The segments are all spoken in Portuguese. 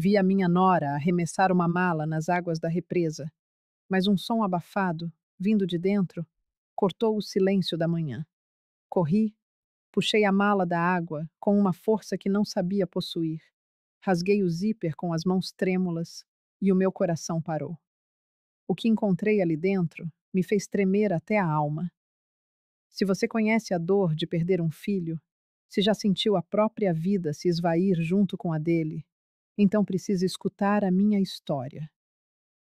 Vi a minha nora arremessar uma mala nas águas da represa, mas um som abafado, vindo de dentro, cortou o silêncio da manhã. Corri, puxei a mala da água com uma força que não sabia possuir. Rasguei o zíper com as mãos trêmulas e o meu coração parou. O que encontrei ali dentro me fez tremer até a alma. Se você conhece a dor de perder um filho, se já sentiu a própria vida se esvair junto com a dele, então precisa escutar a minha história.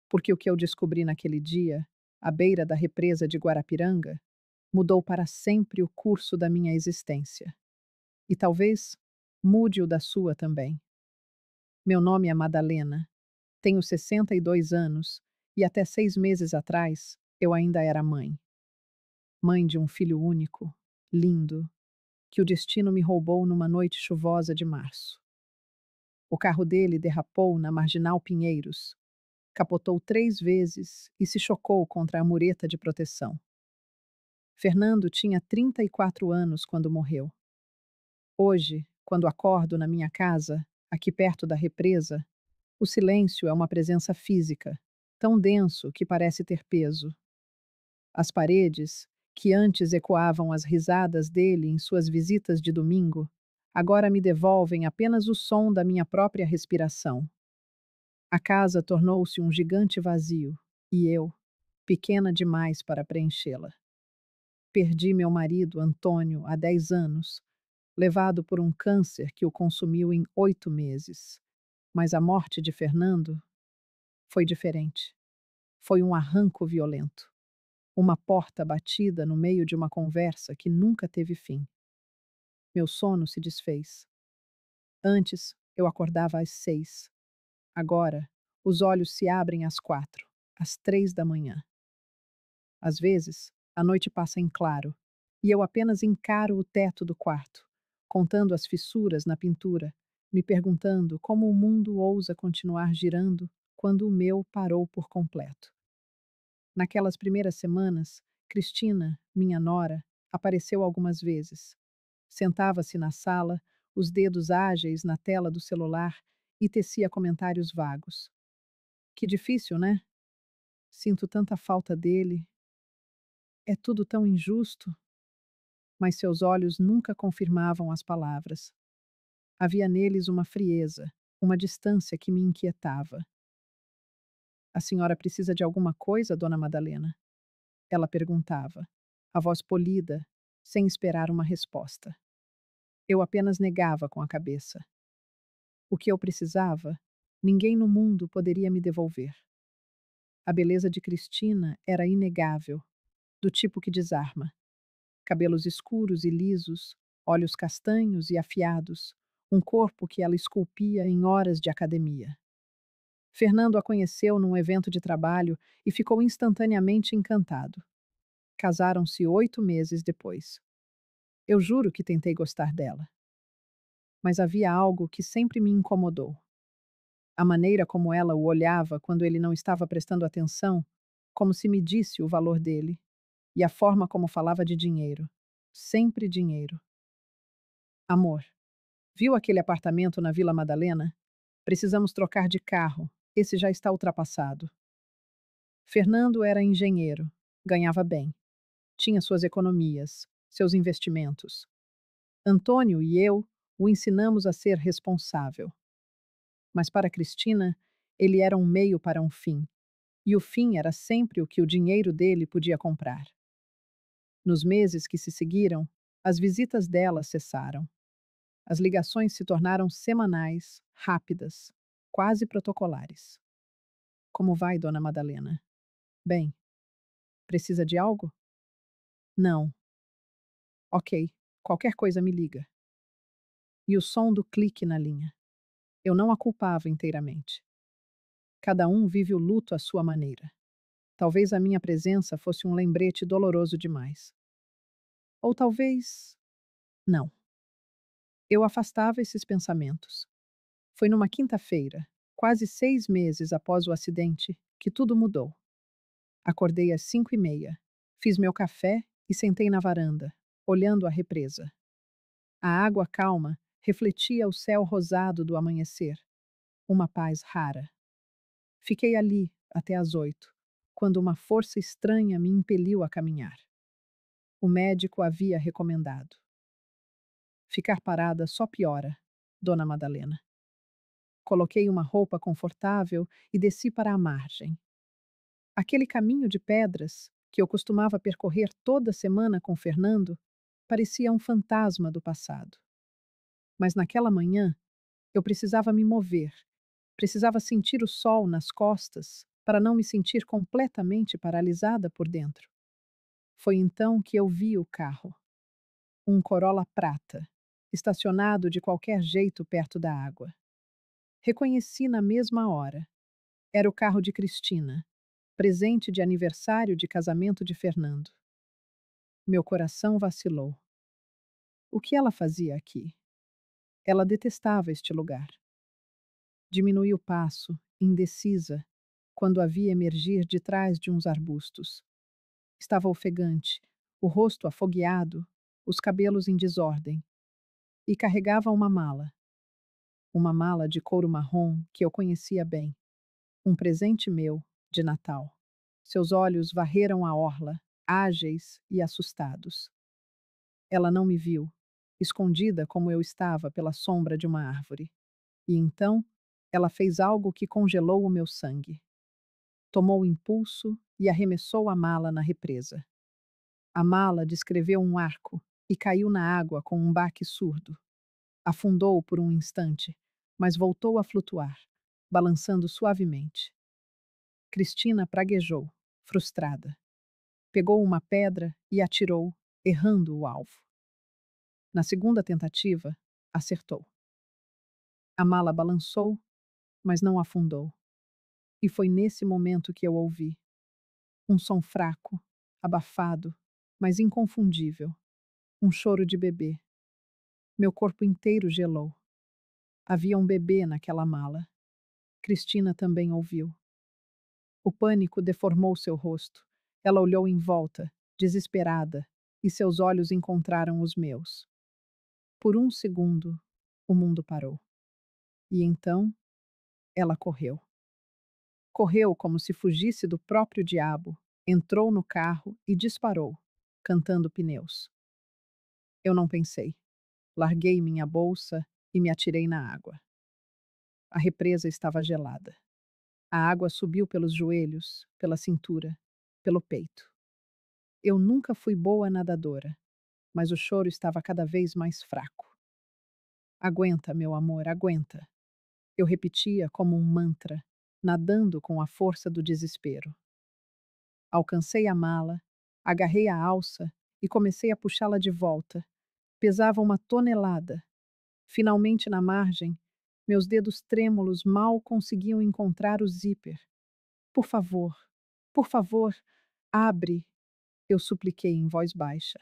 Porque o que eu descobri naquele dia, à beira da represa de Guarapiranga, mudou para sempre o curso da minha existência. E talvez mude o da sua também. Meu nome é Madalena, tenho 62 anos e até 6 meses atrás eu ainda era mãe. Mãe de um filho único, lindo, que o destino me roubou numa noite chuvosa de março. O carro dele derrapou na Marginal Pinheiros, capotou 3 vezes e se chocou contra a mureta de proteção. Fernando tinha 34 anos quando morreu. Hoje, quando acordo na minha casa, aqui perto da represa, o silêncio é uma presença física, tão denso que parece ter peso. As paredes, que antes ecoavam as risadas dele em suas visitas de domingo, agora me devolvem apenas o som da minha própria respiração. A casa tornou-se um gigante vazio, e eu, pequena demais para preenchê-la. Perdi meu marido, Antônio, há 10 anos, levado por um câncer que o consumiu em 8 meses. Mas a morte de Fernando foi diferente. Foi um arranco violento. Uma porta batida no meio de uma conversa que nunca teve fim. Meu sono se desfez. Antes, eu acordava às 6. Agora, os olhos se abrem às 4, às 3 da manhã. Às vezes, a noite passa em claro, e eu apenas encaro o teto do quarto, contando as fissuras na pintura, me perguntando como o mundo ousa continuar girando quando o meu parou por completo. Naquelas primeiras semanas, Cristina, minha nora, apareceu algumas vezes. Sentava-se na sala, os dedos ágeis na tela do celular e tecia comentários vagos. Que difícil, né? Sinto tanta falta dele. É tudo tão injusto. Mas seus olhos nunca confirmavam as palavras. Havia neles uma frieza, uma distância que me inquietava. A senhora precisa de alguma coisa, dona Madalena? Ela perguntava, a voz polida, sem esperar uma resposta. Eu apenas negava com a cabeça. O que eu precisava, ninguém no mundo poderia me devolver. A beleza de Cristina era inegável, do tipo que desarma. Cabelos escuros e lisos, olhos castanhos e afiados, um corpo que ela esculpia em horas de academia. Fernando a conheceu num evento de trabalho e ficou instantaneamente encantado. Casaram-se 8 meses depois. Eu juro que tentei gostar dela. Mas havia algo que sempre me incomodou. A maneira como ela o olhava quando ele não estava prestando atenção, como se medisse o valor dele, e a forma como falava de dinheiro. Sempre dinheiro. Amor, viu aquele apartamento na Vila Madalena? Precisamos trocar de carro. Esse já está ultrapassado. Fernando era engenheiro, ganhava bem, tinha suas economias, seus investimentos. Antônio e eu o ensinamos a ser responsável. Mas para Cristina, ele era um meio para um fim, e o fim era sempre o que o dinheiro dele podia comprar. Nos meses que se seguiram, as visitas dela cessaram. As ligações se tornaram semanais, rápidas, quase protocolares. Como vai, dona Madalena? Bem, precisa de algo? Não. Ok, qualquer coisa me liga. E o som do clique na linha. Eu não a culpava inteiramente. Cada um vive o luto à sua maneira. Talvez a minha presença fosse um lembrete doloroso demais. Ou talvez. Não. Eu afastava esses pensamentos. Foi numa quinta-feira, quase 6 meses após o acidente, que tudo mudou. Acordei às 5h30, fiz meu café e sentei na varanda, olhando a represa. A água calma refletia o céu rosado do amanhecer. uma paz rara. Fiquei ali até às 8, quando uma força estranha me impeliu a caminhar. O médico havia recomendado. Ficar parada só piora, Dona Madalena. Coloquei uma roupa confortável e desci para a margem. Aquele caminho de pedras, que eu costumava percorrer toda semana com Fernando, parecia um fantasma do passado. Mas naquela manhã, eu precisava me mover, precisava sentir o sol nas costas para não me sentir completamente paralisada por dentro. Foi então que eu vi o carro, um Corolla prata, estacionado de qualquer jeito perto da água. Reconheci na mesma hora. Era o carro de Cristina, presente de aniversário de casamento de Fernando. Meu coração vacilou. O que ela fazia aqui? Ela detestava este lugar. Diminui o passo, indecisa, quando a vi emergir de trás de uns arbustos. Estava ofegante, o rosto afogueado, os cabelos em desordem, e carregava uma mala de couro marrom que eu conhecia bem, um presente meu, de Natal. Seus olhos varreram a orla, ágeis e assustados. Ela não me viu, escondida como eu estava pela sombra de uma árvore. E então, ela fez algo que congelou o meu sangue. Tomou o impulso e arremessou a mala na represa. A mala descreveu um arco e caiu na água com um baque surdo. Afundou por um instante, mas voltou a flutuar, balançando suavemente. Cristina praguejou, frustrada. Pegou uma pedra e atirou, errando o alvo. Na segunda tentativa, acertou. A mala balançou, mas não afundou. E foi nesse momento que eu ouvi um som fraco, abafado, mas inconfundível. Um choro de bebê. Meu corpo inteiro gelou. Havia um bebê naquela mala. Cristina também ouviu. O pânico deformou seu rosto. Ela olhou em volta, desesperada, e seus olhos encontraram os meus. Por um segundo, o mundo parou. E então, ela correu. Correu como se fugisse do próprio diabo, entrou no carro e disparou, cantando pneus. Eu não pensei. Larguei minha bolsa e me atirei na água. A represa estava gelada. A água subiu pelos joelhos, pela cintura, pelo peito. Eu nunca fui boa nadadora, mas o choro estava cada vez mais fraco. Aguenta, meu amor, aguenta. Eu repetia como um mantra, nadando com a força do desespero. Alcancei a mala, agarrei a alça e comecei a puxá-la de volta. Pesava uma tonelada. Finalmente, na margem, meus dedos trêmulos mal conseguiam encontrar o zíper. Por favor, abre, eu supliquei em voz baixa.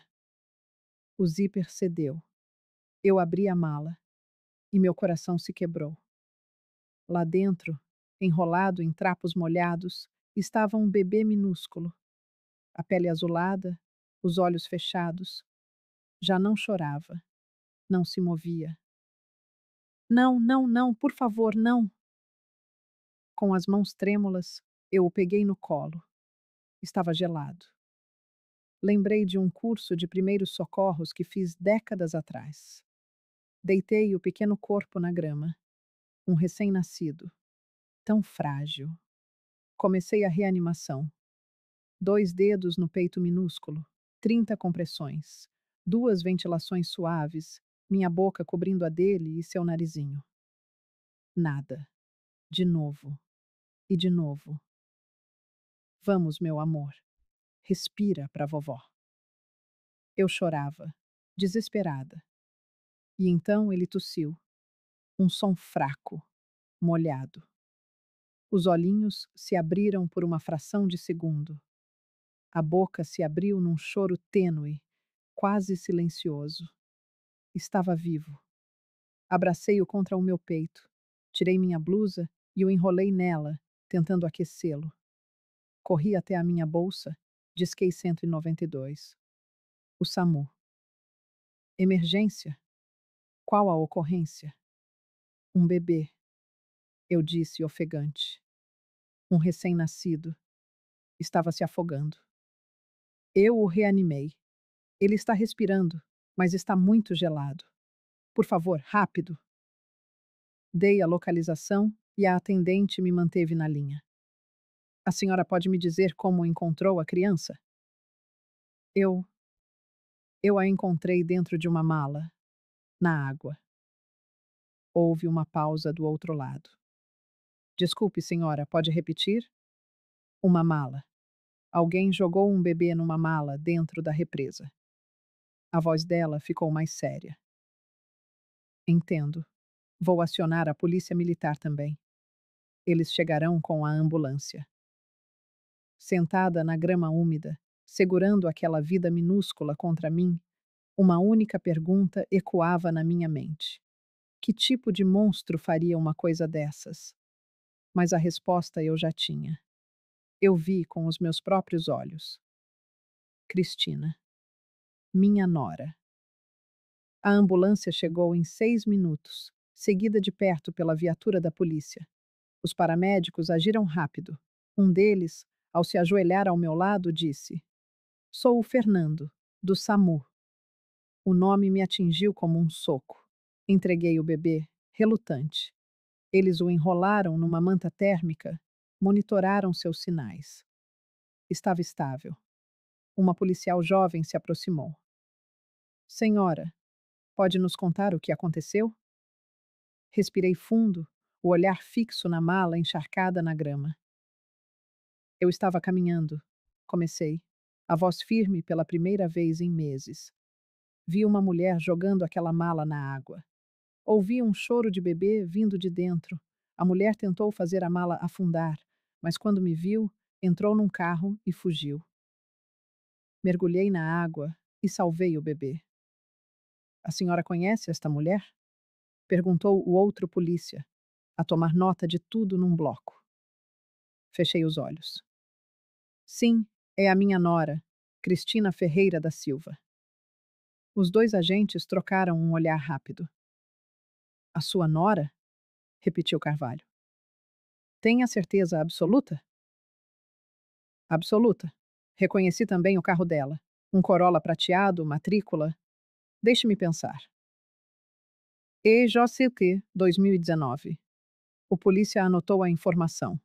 O zíper cedeu. Eu abri a mala e meu coração se quebrou. Lá dentro, enrolado em trapos molhados, estava um bebê minúsculo, a pele azulada, os olhos fechados. Já não chorava, não se movia. Não, não, não, por favor, não! Com as mãos trêmulas, eu o peguei no colo. Estava gelado. Lembrei de um curso de primeiros socorros que fiz décadas atrás. Deitei o pequeno corpo na grama. Um recém-nascido. Tão frágil. Comecei a reanimação. 2 dedos no peito minúsculo. 30 compressões. 2 ventilações suaves. Minha boca cobrindo a dele e seu narizinho. Nada. De novo. E de novo. Vamos, meu amor. Respira para vovó. Eu chorava, desesperada. E então ele tossiu. Um som fraco, molhado. Os olhinhos se abriram por uma fração de segundo. A boca se abriu num choro tênue, quase silencioso. Estava vivo. Abracei-o contra o meu peito. Tirei minha blusa e o enrolei nela, tentando aquecê-lo. Corri até a minha bolsa, disquei 192. O SAMU. Emergência? Qual a ocorrência? Um bebê. eu disse ofegante. Um recém-nascido estava se afogando. Eu o reanimei. Ele está respirando, mas está muito gelado. Por favor, rápido. Dei a localização e a atendente me manteve na linha. A senhora pode me dizer como encontrou a criança? Eu. Eu a encontrei dentro de uma mala, na água. Houve uma pausa do outro lado. Desculpe, senhora, pode repetir? Uma mala. Alguém jogou um bebê numa mala dentro da represa. A voz dela ficou mais séria. Entendo. Vou acionar a polícia militar também. Eles chegarão com a ambulância. Sentada na grama úmida, segurando aquela vida minúscula contra mim, uma única pergunta ecoava na minha mente: que tipo de monstro faria uma coisa dessas? Mas a resposta eu já tinha. Eu vi com os meus próprios olhos. Cristina, minha nora. A ambulância chegou em 6 minutos, seguida de perto pela viatura da polícia. Os paramédicos agiram rápido. Um deles, ao se ajoelhar ao meu lado, disse: Sou o Fernando, do SAMU. O nome me atingiu como um soco. Entreguei o bebê, relutante. Eles o enrolaram numa manta térmica, monitoraram seus sinais. Estava estável. Uma policial jovem se aproximou. Senhora, pode nos contar o que aconteceu? Respirei fundo, o olhar fixo na mala encharcada na grama. Eu estava caminhando. Comecei, a voz firme pela primeira vez em meses. Vi uma mulher jogando aquela mala na água. Ouvi um choro de bebê vindo de dentro. A mulher tentou fazer a mala afundar, mas quando me viu, entrou num carro e fugiu. Mergulhei na água e salvei o bebê. A senhora conhece esta mulher? Perguntou o outro polícia, a tomar nota de tudo num bloco. Fechei os olhos. Sim, é a minha nora, Cristina Ferreira da Silva. Os dois agentes trocaram um olhar rápido. A sua nora? Repetiu Carvalho. Tem a certeza absoluta? Absoluta. Reconheci também o carro dela. Um Corolla prateado, matrícula. Deixe-me pensar. EJCT 2019. O polícia anotou a informação.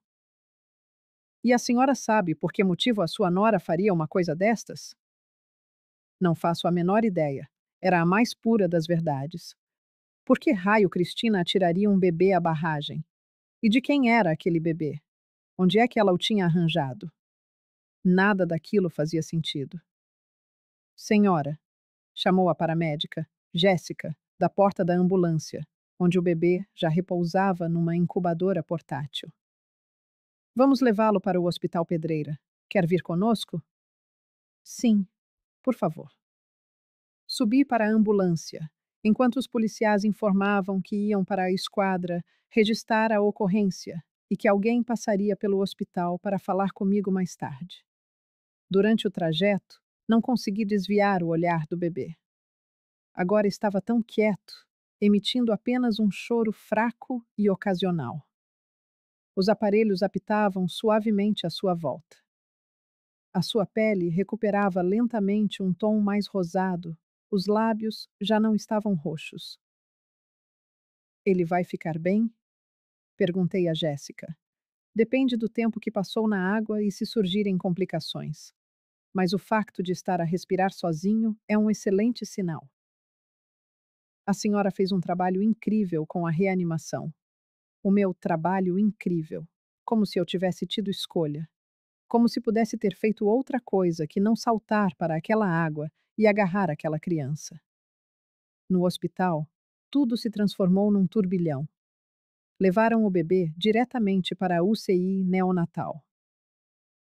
E a senhora sabe por que motivo a sua nora faria uma coisa destas? Não faço a menor ideia. Era a mais pura das verdades. Por que raio Cristina atiraria um bebê à barragem? E de quem era aquele bebê? Onde é que ela o tinha arranjado? Nada daquilo fazia sentido. Senhora, chamou a paramédica, Jéssica, da porta da ambulância, onde o bebê já repousava numa incubadora portátil. Vamos levá-lo para o Hospital Pedreira. Quer vir conosco? Sim, por favor. Subi para a ambulância, enquanto os policiais informavam que iam para a esquadra registrar a ocorrência e que alguém passaria pelo hospital para falar comigo mais tarde. Durante o trajeto, não consegui desviar o olhar do bebê. Agora estava tão quieto, emitindo apenas um choro fraco e ocasional. Os aparelhos apitavam suavemente à sua volta. A sua pele recuperava lentamente um tom mais rosado, os lábios já não estavam roxos. Ele vai ficar bem? Perguntei a Jéssica. Depende do tempo que passou na água e se surgirem complicações. Mas o facto de estar a respirar sozinho é um excelente sinal. A senhora fez um trabalho incrível com a reanimação. O meu trabalho incrível. Como se eu tivesse tido escolha. Como se pudesse ter feito outra coisa que não saltar para aquela água e agarrar aquela criança. No hospital, tudo se transformou num turbilhão. Levaram o bebê diretamente para a UCI neonatal.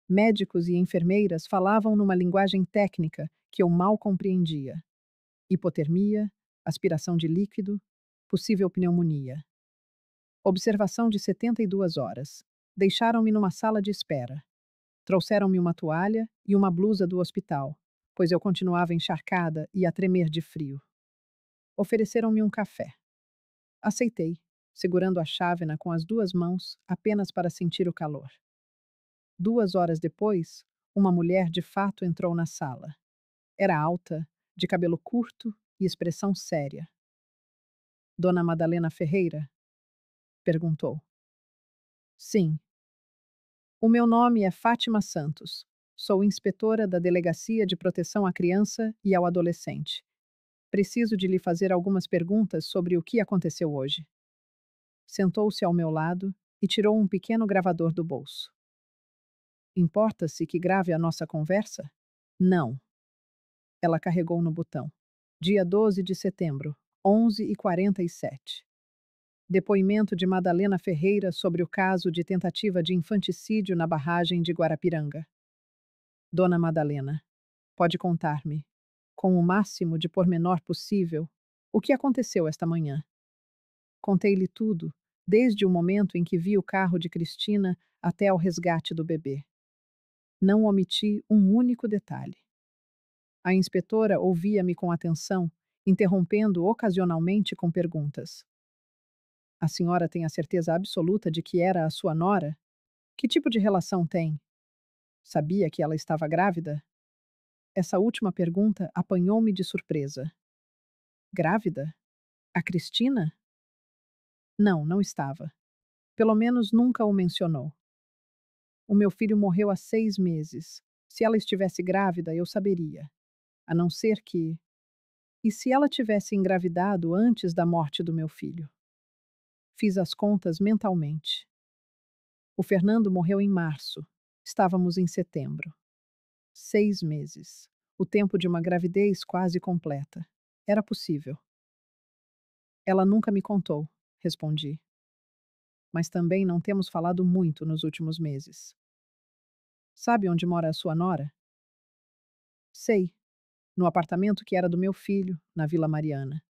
Médicos e enfermeiras falavam numa linguagem técnica que eu mal compreendia. Hipotermia, aspiração de líquido, possível pneumonia. Observação de 72 horas. Deixaram-me numa sala de espera. Trouxeram-me uma toalha e uma blusa do hospital, pois eu continuava encharcada e a tremer de frio. Ofereceram-me um café. Aceitei segurando a chávena com as 2 mãos apenas para sentir o calor. 2 horas depois, uma mulher de fato entrou na sala. Era alta, de cabelo curto e expressão séria. Dona Madalena Ferreira? Perguntou. Sim. O meu nome é Fátima Santos. Sou inspetora da Delegacia de Proteção à Criança e ao Adolescente. Preciso de lhe fazer algumas perguntas sobre o que aconteceu hoje. Sentou-se ao meu lado e tirou um pequeno gravador do bolso. Importa-se que grave a nossa conversa? Não. Ela carregou no botão. Dia 12 de setembro, 11h47. Depoimento de Madalena Ferreira sobre o caso de tentativa de infanticídio na barragem de Guarapiranga. Dona Madalena, pode contar-me, com o máximo de pormenor possível, o que aconteceu esta manhã. Contei-lhe tudo, desde o momento em que vi o carro de Cristina até ao resgate do bebê. Não omiti um único detalhe. A inspetora ouvia-me com atenção, interrompendo ocasionalmente com perguntas. A senhora tem a certeza absoluta de que era a sua nora? Que tipo de relação tem? Sabia que ela estava grávida? Essa última pergunta apanhou-me de surpresa. Grávida? A Cristina? Não, não estava. Pelo menos nunca o mencionou. O meu filho morreu há 6 meses. Se ela estivesse grávida, eu saberia. A não ser que. E se ela tivesse engravidado antes da morte do meu filho? Fiz as contas mentalmente. O Fernando morreu em março. Estávamos em setembro. 6 meses. O tempo de uma gravidez quase completa. Era possível. Ela nunca me contou, respondi. Mas também não temos falado muito nos últimos meses. Sabe onde mora a sua nora? Sei. No apartamento que era do meu filho, na Vila Mariana.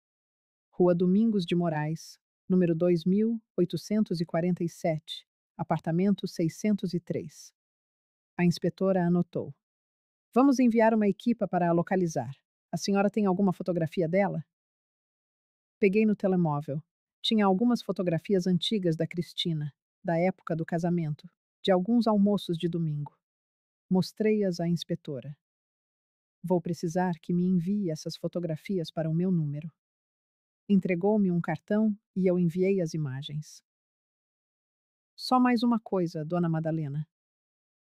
Rua Domingos de Moraes, número 2847, apartamento 603. A inspetora anotou. Vamos enviar uma equipa para a localizar. A senhora tem alguma fotografia dela? Peguei no telemóvel. Tinha algumas fotografias antigas da Cristina, da época do casamento, de alguns almoços de domingo. Mostrei-as à inspetora. Vou precisar que me envie essas fotografias para o meu número. Entregou-me um cartão e eu enviei as imagens. Só mais uma coisa, dona Madalena.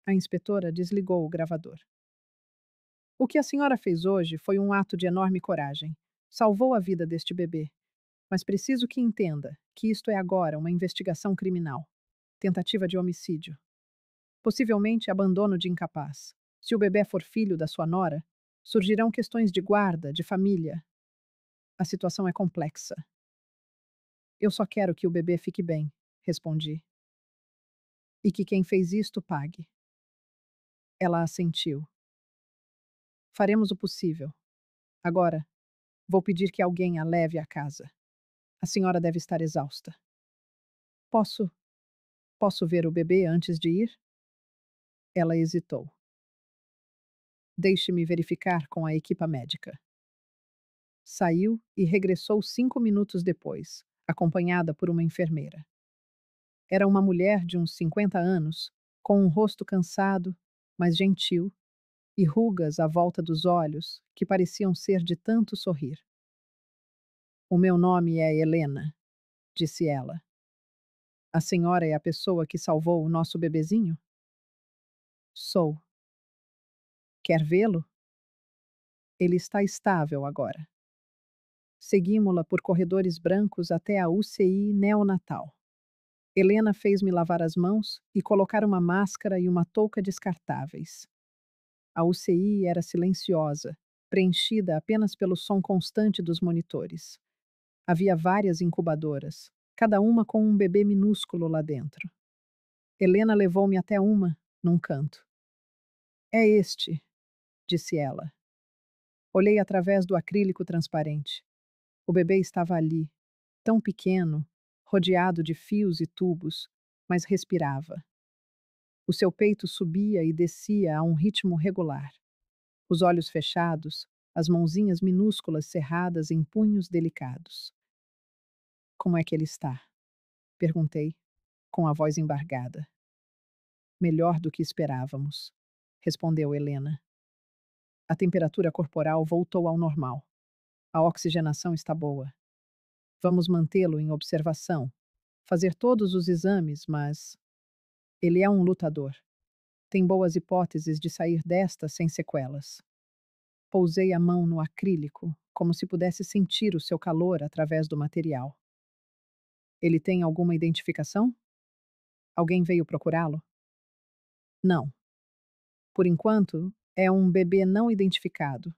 A inspetora desligou o gravador. O que a senhora fez hoje foi um ato de enorme coragem. Salvou a vida deste bebê. Mas preciso que entenda que isto é agora uma investigação criminal. Tentativa de homicídio. Possivelmente abandono de incapaz. Se o bebê for filho da sua nora, surgirão questões de guarda, de família. A situação é complexa. Eu só quero que o bebê fique bem, respondi. E que quem fez isto pague. Ela assentiu. Faremos o possível. Agora, vou pedir que alguém a leve à casa. A senhora deve estar exausta. Posso. Posso ver o bebê antes de ir? Ela hesitou. Deixe-me verificar com a equipa médica. Saiu e regressou 5 minutos depois, acompanhada por uma enfermeira. Era uma mulher de uns 50 anos, com um rosto cansado, mas gentil, e rugas à volta dos olhos que pareciam ser de tanto sorrir. O meu nome é Helena, disse ela. A senhora é a pessoa que salvou o nosso bebezinho? Sou. Quer vê-lo? Ele está estável agora. Seguimo-la por corredores brancos até a UCI neonatal. Helena fez-me lavar as mãos e colocar uma máscara e uma touca descartáveis. A UCI era silenciosa, preenchida apenas pelo som constante dos monitores. Havia várias incubadoras, cada uma com um bebê minúsculo lá dentro. Helena levou-me até uma, num canto. É este, disse ela. Olhei através do acrílico transparente. O bebê estava ali, tão pequeno, rodeado de fios e tubos, mas respirava. O seu peito subia e descia a um ritmo regular. Os olhos fechados, as mãozinhas minúsculas cerradas em punhos delicados. Como é que ele está? Perguntei, com a voz embargada. Melhor do que esperávamos, respondeu Helena. A temperatura corporal voltou ao normal. A oxigenação está boa. Vamos mantê-lo em observação, fazer todos os exames, mas ele é um lutador. Tem boas hipóteses de sair desta sem sequelas. Pousei a mão no acrílico, como se pudesse sentir o seu calor através do material. Ele tem alguma identificação? Alguém veio procurá-lo? Não. Por enquanto, é um bebê não identificado,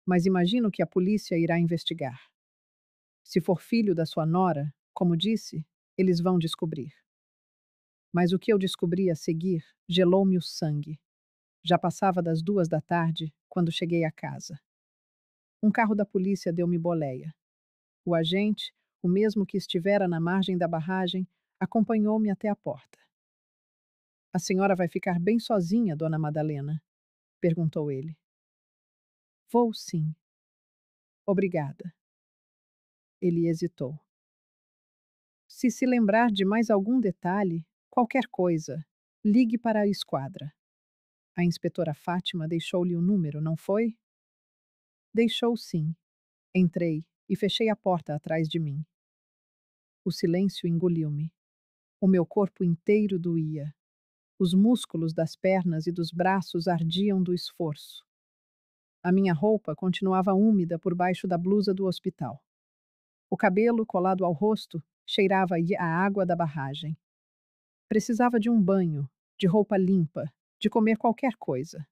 mas imagino que a polícia irá investigar. Se for filho da sua nora, como disse, eles vão descobrir. Mas o que eu descobri a seguir gelou-me o sangue. Já passava das 2 da tarde quando cheguei a casa. Um carro da polícia deu-me boleia. O agente, o mesmo que estivera na margem da barragem, acompanhou-me até a porta. A senhora vai ficar bem sozinha, dona Madalena? Perguntou ele. Vou sim. Obrigada. Ele hesitou. Se lembrar de mais algum detalhe, qualquer coisa, ligue para a esquadra. A inspetora Fátima deixou-lhe o número, não foi? Deixou sim. Entrei e fechei a porta atrás de mim. O silêncio engoliu-me. O meu corpo inteiro doía. Os músculos das pernas e dos braços ardiam do esforço. A minha roupa continuava úmida por baixo da blusa do hospital. O cabelo, colado ao rosto, cheirava a água da barragem. Precisava de um banho, de roupa limpa, de comer qualquer coisa.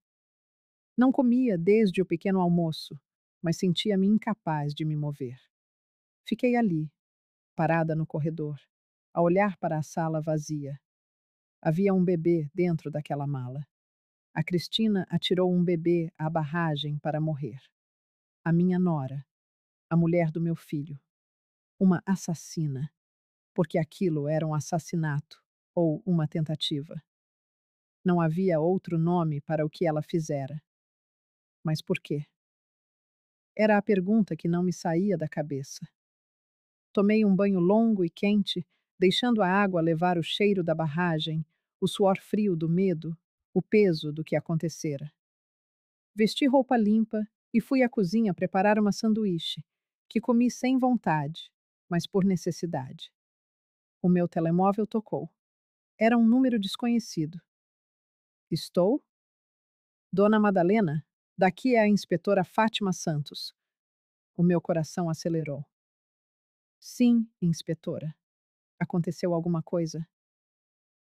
Não comia desde o pequeno almoço, mas sentia-me incapaz de me mover. Fiquei ali, parada no corredor, a olhar para a sala vazia. Havia um bebê dentro daquela mala. A Cristina atirou um bebê à barragem para morrer. A minha nora, a mulher do meu filho. Uma assassina, porque aquilo era um assassinato ou uma tentativa. Não havia outro nome para o que ela fizera. Mas por quê? Era a pergunta que não me saía da cabeça. Tomei um banho longo e quente, deixando a água levar o cheiro da barragem, o suor frio do medo, o peso do que acontecera. Vesti roupa limpa e fui à cozinha preparar uma sanduíche, que comi sem vontade, mas por necessidade. O meu telemóvel tocou. Era um número desconhecido. Estou? Dona Madalena, daqui é a inspetora Fátima Santos. O meu coração acelerou. Sim, inspetora. Aconteceu alguma coisa?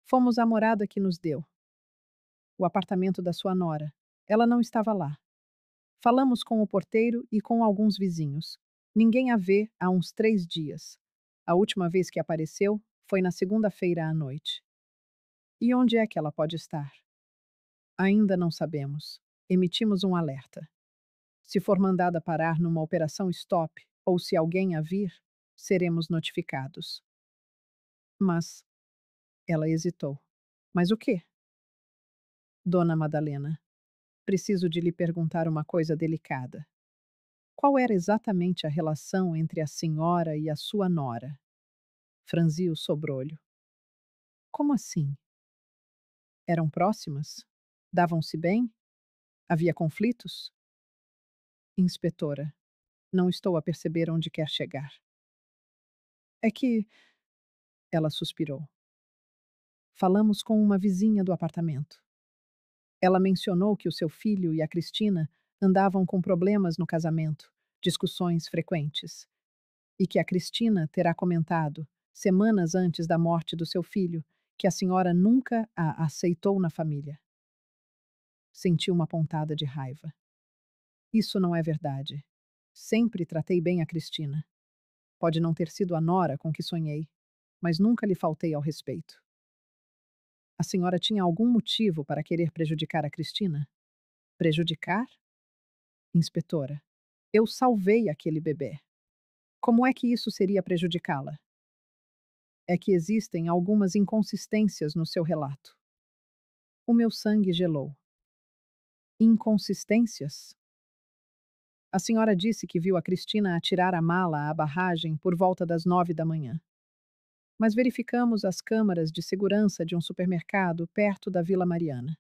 Fomos à morada que nos deu. O apartamento da sua nora. Ela não estava lá. Falamos com o porteiro e com alguns vizinhos. Ninguém a vê há uns 3 dias. A última vez que apareceu foi na segunda-feira à noite. E onde é que ela pode estar? Ainda não sabemos. Emitimos um alerta. Se for mandada parar numa operação stop ou se alguém a vir, seremos notificados. Mas ela hesitou. Mas o quê? Dona Madalena, preciso de lhe perguntar uma coisa delicada. Qual era exatamente a relação entre a senhora e a sua nora? Franzi o sobrolho. Como assim? Eram próximas? Davam-se bem? Havia conflitos? Inspetora, não estou a perceber onde quer chegar. É que. Ela suspirou. Falamos com uma vizinha do apartamento. Ela mencionou que o seu filho e a Cristina andavam com problemas no casamento, discussões frequentes. E que a Cristina terá comentado, semanas antes da morte do seu filho, que a senhora nunca a aceitou na família. Senti uma pontada de raiva. Isso não é verdade. Sempre tratei bem a Cristina. Pode não ter sido a nora com que sonhei, mas nunca lhe faltei ao respeito. A senhora tinha algum motivo para querer prejudicar a Cristina? Prejudicar? Inspetora, eu salvei aquele bebê. Como é que isso seria prejudicá-la? É que existem algumas inconsistências no seu relato. O meu sangue gelou. Inconsistências? A senhora disse que viu a Cristina atirar a mala à barragem por volta das 9 da manhã. mas verificamos as câmaras de segurança de um supermercado perto da Vila Mariana.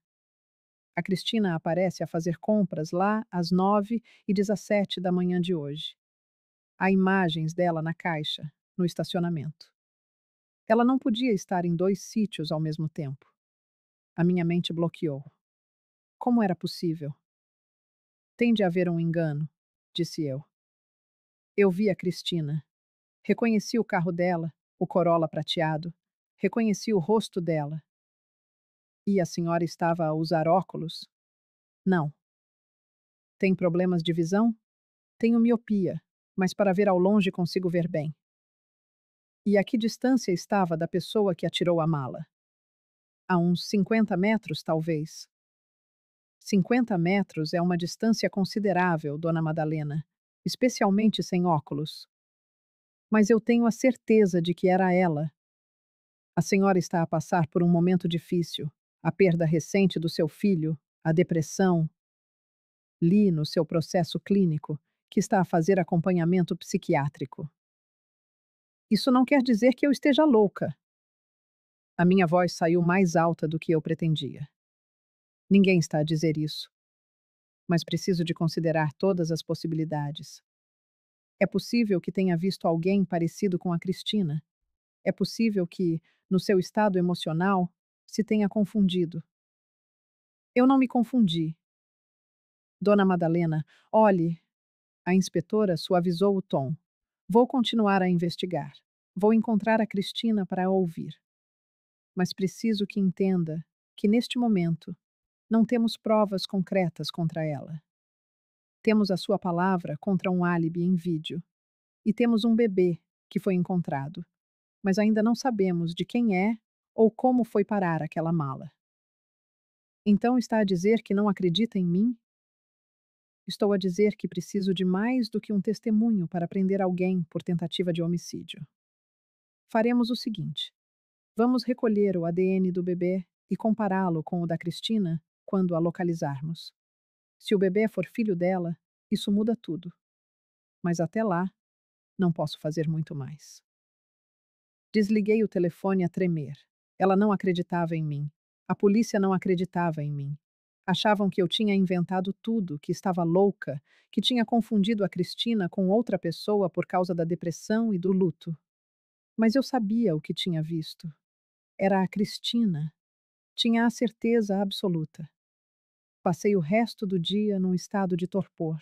A Cristina aparece a fazer compras lá às 9h17 da manhã de hoje. Há imagens dela na caixa, no estacionamento. Ela não podia estar em dois sítios ao mesmo tempo. A minha mente bloqueou. Como era possível? Tem de haver um engano, disse eu. Eu vi a Cristina. Reconheci o carro dela, o Corolla prateado. Reconheci o rosto dela. E a senhora estava a usar óculos? Não. Tem problemas de visão? Tenho miopia, mas para ver ao longe consigo ver bem. E a que distância estava da pessoa que atirou a mala? A uns 50 metros, talvez. 50 metros é uma distância considerável, dona Madalena, especialmente sem óculos. Mas eu tenho a certeza de que era ela. A senhora está a passar por um momento difícil. A perda recente do seu filho, a depressão. Li no seu processo clínico que está a fazer acompanhamento psiquiátrico. Isso não quer dizer que eu esteja louca. A minha voz saiu mais alta do que eu pretendia. Ninguém está a dizer isso, mas preciso de considerar todas as possibilidades. É possível que tenha visto alguém parecido com a Cristina. É possível que, no seu estado emocional, se tenha confundido. Eu não me confundi. Dona Madalena, olhe. A inspetora suavizou o tom. Vou continuar a investigar. Vou encontrar a Cristina para a ouvir. Mas preciso que entenda que, neste momento, não temos provas concretas contra ela. Temos a sua palavra contra um álibi em vídeo. E temos um bebê que foi encontrado, mas ainda não sabemos de quem é ou como foi parar aquela mala. Então está a dizer que não acredita em mim? Estou a dizer que preciso de mais do que um testemunho para prender alguém por tentativa de homicídio. Faremos o seguinte: vamos recolher o ADN do bebê e compará-lo com o da Cristina quando a localizarmos. Se o bebê for filho dela, isso muda tudo. Mas até lá, não posso fazer muito mais. Desliguei o telefone a tremer. Ela não acreditava em mim. A polícia não acreditava em mim. Achavam que eu tinha inventado tudo, que estava louca, que tinha confundido a Cristina com outra pessoa por causa da depressão e do luto. Mas eu sabia o que tinha visto. Era a Cristina. Tinha a certeza absoluta. Passei o resto do dia num estado de torpor,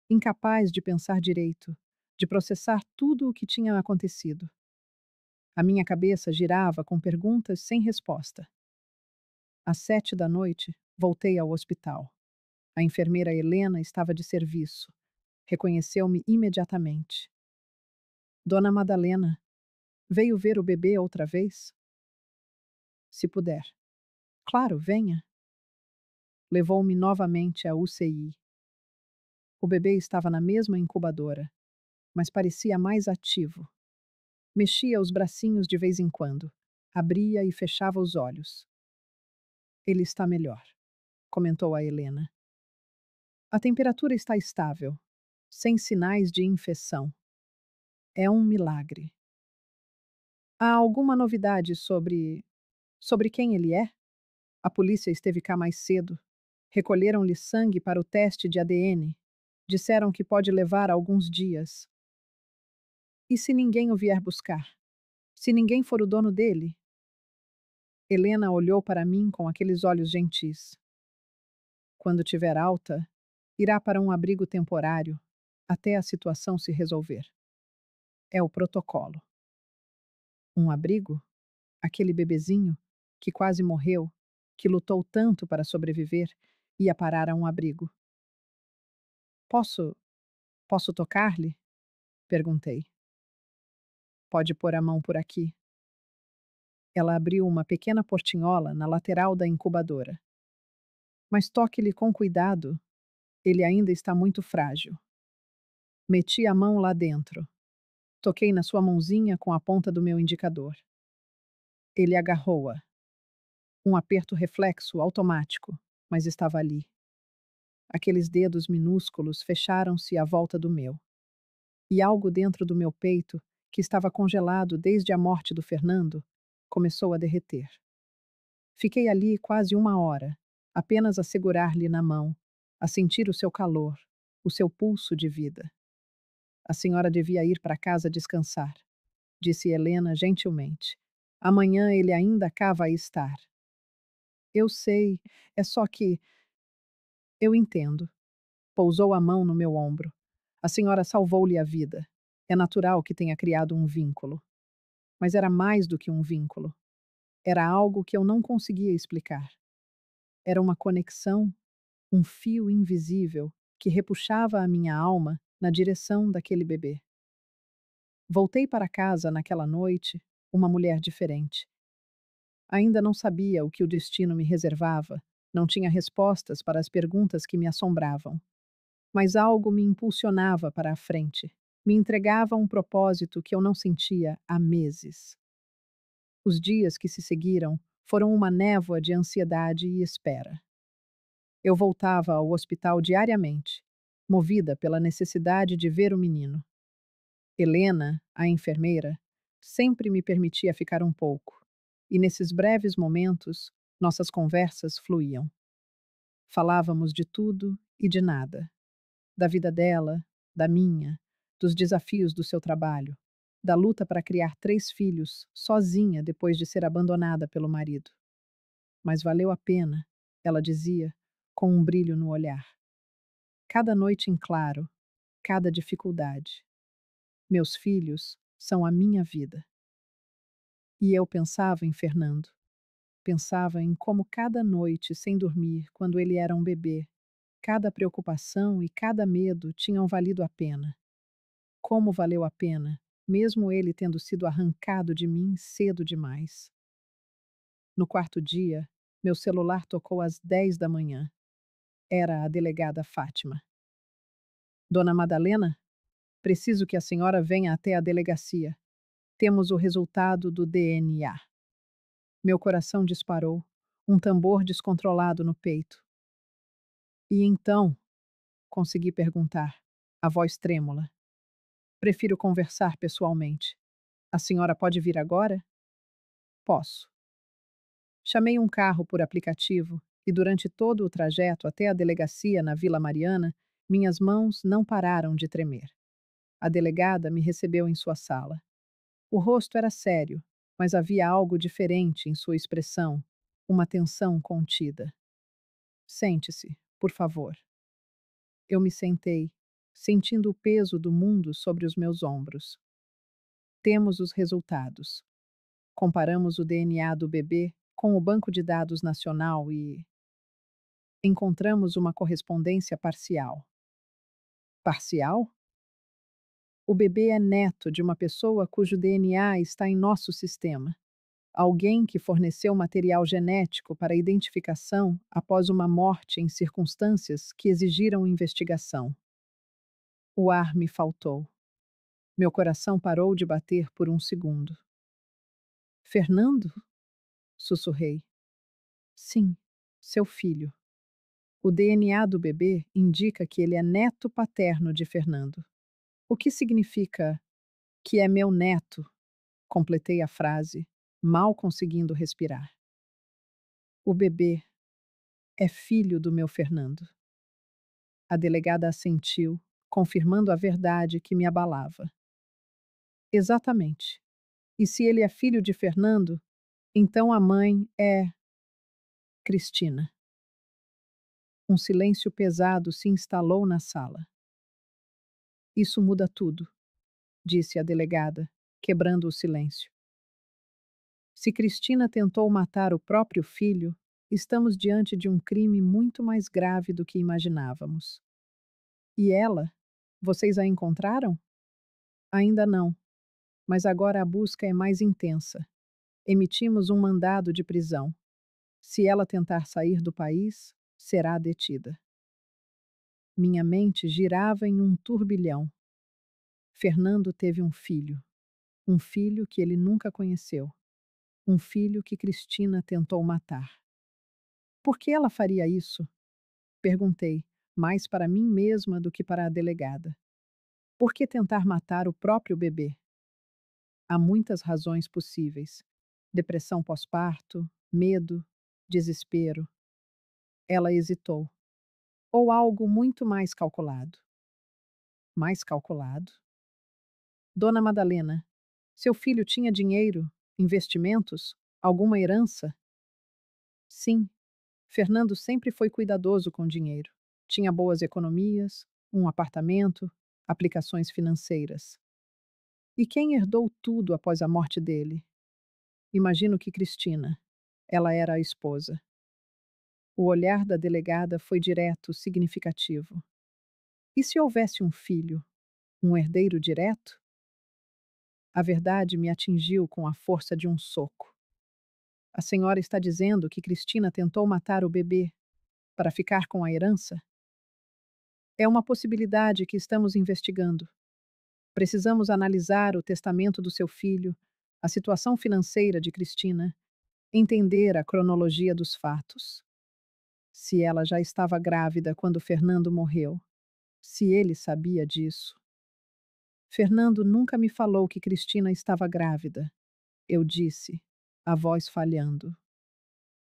incapaz de pensar direito, de processar tudo o que tinha acontecido. A minha cabeça girava com perguntas sem resposta. Às 7 da noite, voltei ao hospital. A enfermeira Helena estava de serviço. Reconheceu-me imediatamente. Dona Madalena, veio ver o bebê outra vez? Se puder. Claro, venha. Levou-me novamente à UCI. O bebê estava na mesma incubadora, mas parecia mais ativo. Mexia os bracinhos de vez em quando, abria e fechava os olhos. Ele está melhor, comentou a Helena. A temperatura está estável, sem sinais de infecção. É um milagre. Há alguma novidade sobre quem ele é? A polícia esteve cá mais cedo. Recolheram-lhe sangue para o teste de ADN. Disseram que pode levar alguns dias. E se ninguém o vier buscar? Se ninguém for o dono dele? Helena olhou para mim com aqueles olhos gentis. Quando tiver alta, irá para um abrigo temporário, até a situação se resolver. É o protocolo. Um abrigo? Aquele bebezinho, que quase morreu, que lutou tanto para sobreviver, ia parar a um abrigo. Posso, posso tocar-lhe? Perguntei. Pode pôr a mão por aqui. Ela abriu uma pequena portinhola na lateral da incubadora. Mas toque-lhe com cuidado. Ele ainda está muito frágil. Meti a mão lá dentro. Toquei na sua mãozinha com a ponta do meu indicador. Ele agarrou-a. Um aperto reflexo automático, mas estava ali. Aqueles dedos minúsculos fecharam-se à volta do meu. E algo dentro do meu peito que estava congelado desde a morte do Fernando, começou a derreter. Fiquei ali quase uma hora, apenas a segurar-lhe na mão, a sentir o seu calor, o seu pulso de vida. A senhora devia ir para casa descansar, disse Helena gentilmente. Amanhã ele ainda cá vai estar. Eu sei, é só que. Eu entendo. Pousou a mão no meu ombro. A senhora salvou-lhe a vida. É natural que tenha criado um vínculo. Mas era mais do que um vínculo. Era algo que eu não conseguia explicar. Era uma conexão, um fio invisível que repuxava a minha alma na direção daquele bebê. Voltei para casa naquela noite, uma mulher diferente. Ainda não sabia o que o destino me reservava, não tinha respostas para as perguntas que me assombravam. Mas algo me impulsionava para a frente, me entregava um propósito que eu não sentia há meses. Os dias que se seguiram foram uma névoa de ansiedade e espera. Eu voltava ao hospital diariamente, movida pela necessidade de ver o menino. Helena, a enfermeira, sempre me permitia ficar um pouco, e nesses breves momentos, nossas conversas fluíam. Falávamos de tudo e de nada, da vida dela, da minha, dos desafios do seu trabalho, da luta para criar 3 filhos sozinha depois de ser abandonada pelo marido. Mas valeu a pena, ela dizia, com um brilho no olhar. Cada noite em claro, cada dificuldade. Meus filhos são a minha vida. E eu pensava em Fernando. Pensava em como cada noite sem dormir, quando ele era um bebê, cada preocupação e cada medo tinham valido a pena. Como valeu a pena, mesmo ele tendo sido arrancado de mim cedo demais. No quarto dia, meu celular tocou às 10 da manhã. Era a delegada Fátima. Dona Madalena, preciso que a senhora venha até a delegacia. Temos o resultado do DNA. Meu coração disparou, um tambor descontrolado no peito. E então, consegui perguntar, a voz trêmula. Prefiro conversar pessoalmente. A senhora pode vir agora? Posso. Chamei um carro por aplicativo e durante todo o trajeto até a delegacia na Vila Mariana, minhas mãos não pararam de tremer. A delegada me recebeu em sua sala. O rosto era sério, mas havia algo diferente em sua expressão, uma tensão contida. Sente-se, por favor. Eu me sentei, sentindo o peso do mundo sobre os meus ombros. Temos os resultados. Comparamos o DNA do bebê com o Banco de Dados Nacional e encontramos uma correspondência parcial. Parcial? O bebê é neto de uma pessoa cujo DNA está em nosso sistema. Alguém que forneceu material genético para identificação após uma morte em circunstâncias que exigiram investigação. O ar me faltou. Meu coração parou de bater por um segundo. Fernando? Sussurrei. Sim, seu filho. O DNA do bebê indica que ele é neto paterno de Fernando. O que significa que é meu neto? Completei a frase, mal conseguindo respirar. O bebê é filho do meu Fernando. A delegada assentiu, confirmando a verdade que me abalava. Exatamente. E se ele é filho de Fernando, então a mãe é Cristina. Um silêncio pesado se instalou na sala. Isso muda tudo, disse a delegada, quebrando o silêncio. Se Cristina tentou matar o próprio filho, estamos diante de um crime muito mais grave do que imaginávamos. E ela? Vocês a encontraram? Ainda não, mas agora a busca é mais intensa. Emitimos um mandado de prisão. Se ela tentar sair do país, será detida. Minha mente girava em um turbilhão. Fernando teve um filho que ele nunca conheceu, um filho que Cristina tentou matar. Por que ela faria isso? Perguntei, mais para mim mesma do que para a delegada. Por que tentar matar o próprio bebê? Há muitas razões possíveis: depressão pós-parto, medo, desespero. Ela hesitou. Ou algo muito mais calculado. Mais calculado? Dona Madalena, seu filho tinha dinheiro, investimentos, alguma herança? Sim, Fernando sempre foi cuidadoso com dinheiro. Tinha boas economias, um apartamento, aplicações financeiras. E quem herdou tudo após a morte dele? Imagino que Cristina. Ela era a esposa. O olhar da delegada foi direto, significativo. E se houvesse um filho, um herdeiro direto? A verdade me atingiu com a força de um soco. A senhora está dizendo que Cristina tentou matar o bebê para ficar com a herança? É uma possibilidade que estamos investigando. Precisamos analisar o testamento do seu filho, a situação financeira de Cristina, entender a cronologia dos fatos. Se ela já estava grávida quando Fernando morreu, se ele sabia disso. Fernando nunca me falou que Cristina estava grávida. Eu disse, a voz falhando.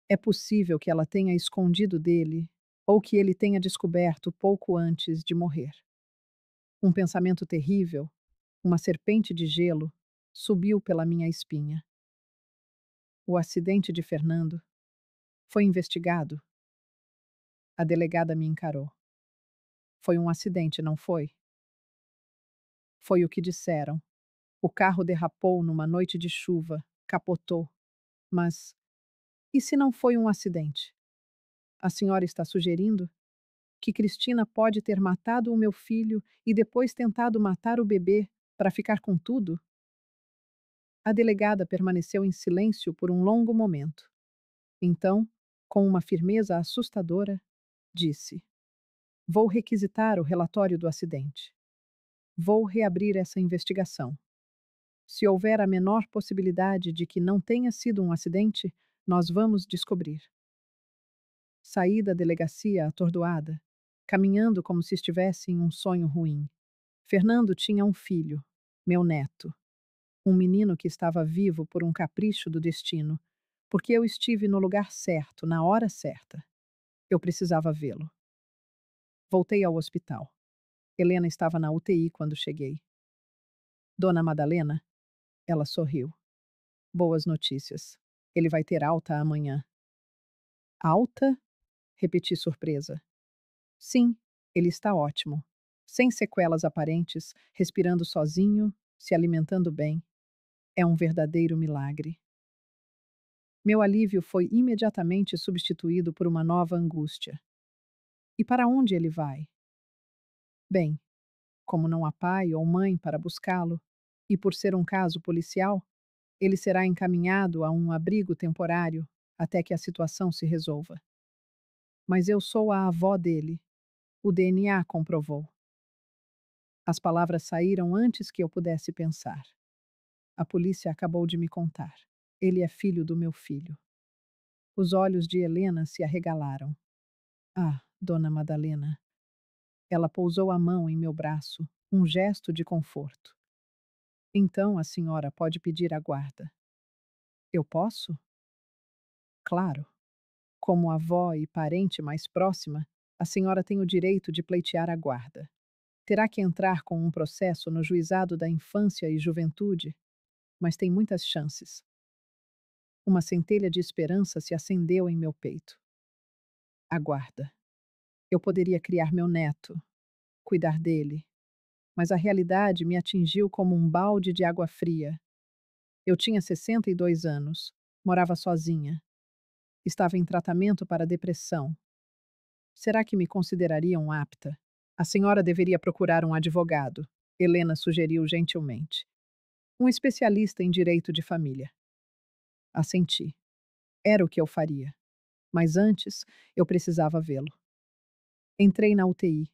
É possível que ela tenha escondido dele, ou que ele tenha descoberto pouco antes de morrer. Um pensamento terrível, uma serpente de gelo, subiu pela minha espinha. O acidente de Fernando foi investigado. A delegada me encarou. Foi um acidente, não foi? Foi o que disseram. O carro derrapou numa noite de chuva, capotou. Mas e se não foi um acidente? A senhora está sugerindo que Cristina pode ter matado o meu filho e depois tentado matar o bebê para ficar com tudo? A delegada permaneceu em silêncio por um longo momento. Então, com uma firmeza assustadora, disse: Vou requisitar o relatório do acidente. Vou reabrir essa investigação. Se houver a menor possibilidade de que não tenha sido um acidente, nós vamos descobrir. Saí da delegacia atordoada, caminhando como se estivesse em um sonho ruim. Fernando tinha um filho, meu neto. Um menino que estava vivo por um capricho do destino, porque eu estive no lugar certo, na hora certa. Eu precisava vê-lo. Voltei ao hospital. Helena estava na UTI quando cheguei. Dona Madalena? Ela sorriu. Boas notícias. Ele vai ter alta amanhã. Alta? Repeti surpresa. Sim, ele está ótimo. Sem sequelas aparentes, respirando sozinho, se alimentando bem. É um verdadeiro milagre. Meu alívio foi imediatamente substituído por uma nova angústia. E para onde ele vai? Bem, como não há pai ou mãe para buscá-lo, e por ser um caso policial, ele será encaminhado a um abrigo temporário até que a situação se resolva. Mas eu sou a avó dele. O DNA comprovou. As palavras saíram antes que eu pudesse pensar. A polícia acabou de me contar. Ele é filho do meu filho. Os olhos de Helena se arregalaram. Ah, Dona Madalena. Ela pousou a mão em meu braço, um gesto de conforto. Então a senhora pode pedir a guarda. Eu posso? Claro. Como avó e parente mais próxima, a senhora tem o direito de pleitear a guarda. Terá que entrar com um processo no juizado da infância e juventude, mas tem muitas chances. Uma centelha de esperança se acendeu em meu peito. A guarda. Eu poderia criar meu neto, cuidar dele, mas a realidade me atingiu como um balde de água fria. Eu tinha 62 anos, morava sozinha, estava em tratamento para depressão. Será que me considerariam apta? A senhora deveria procurar um advogado, Helena sugeriu gentilmente. Um especialista em direito de família. Assenti. Era o que eu faria. Mas antes, eu precisava vê-lo. Entrei na UTI.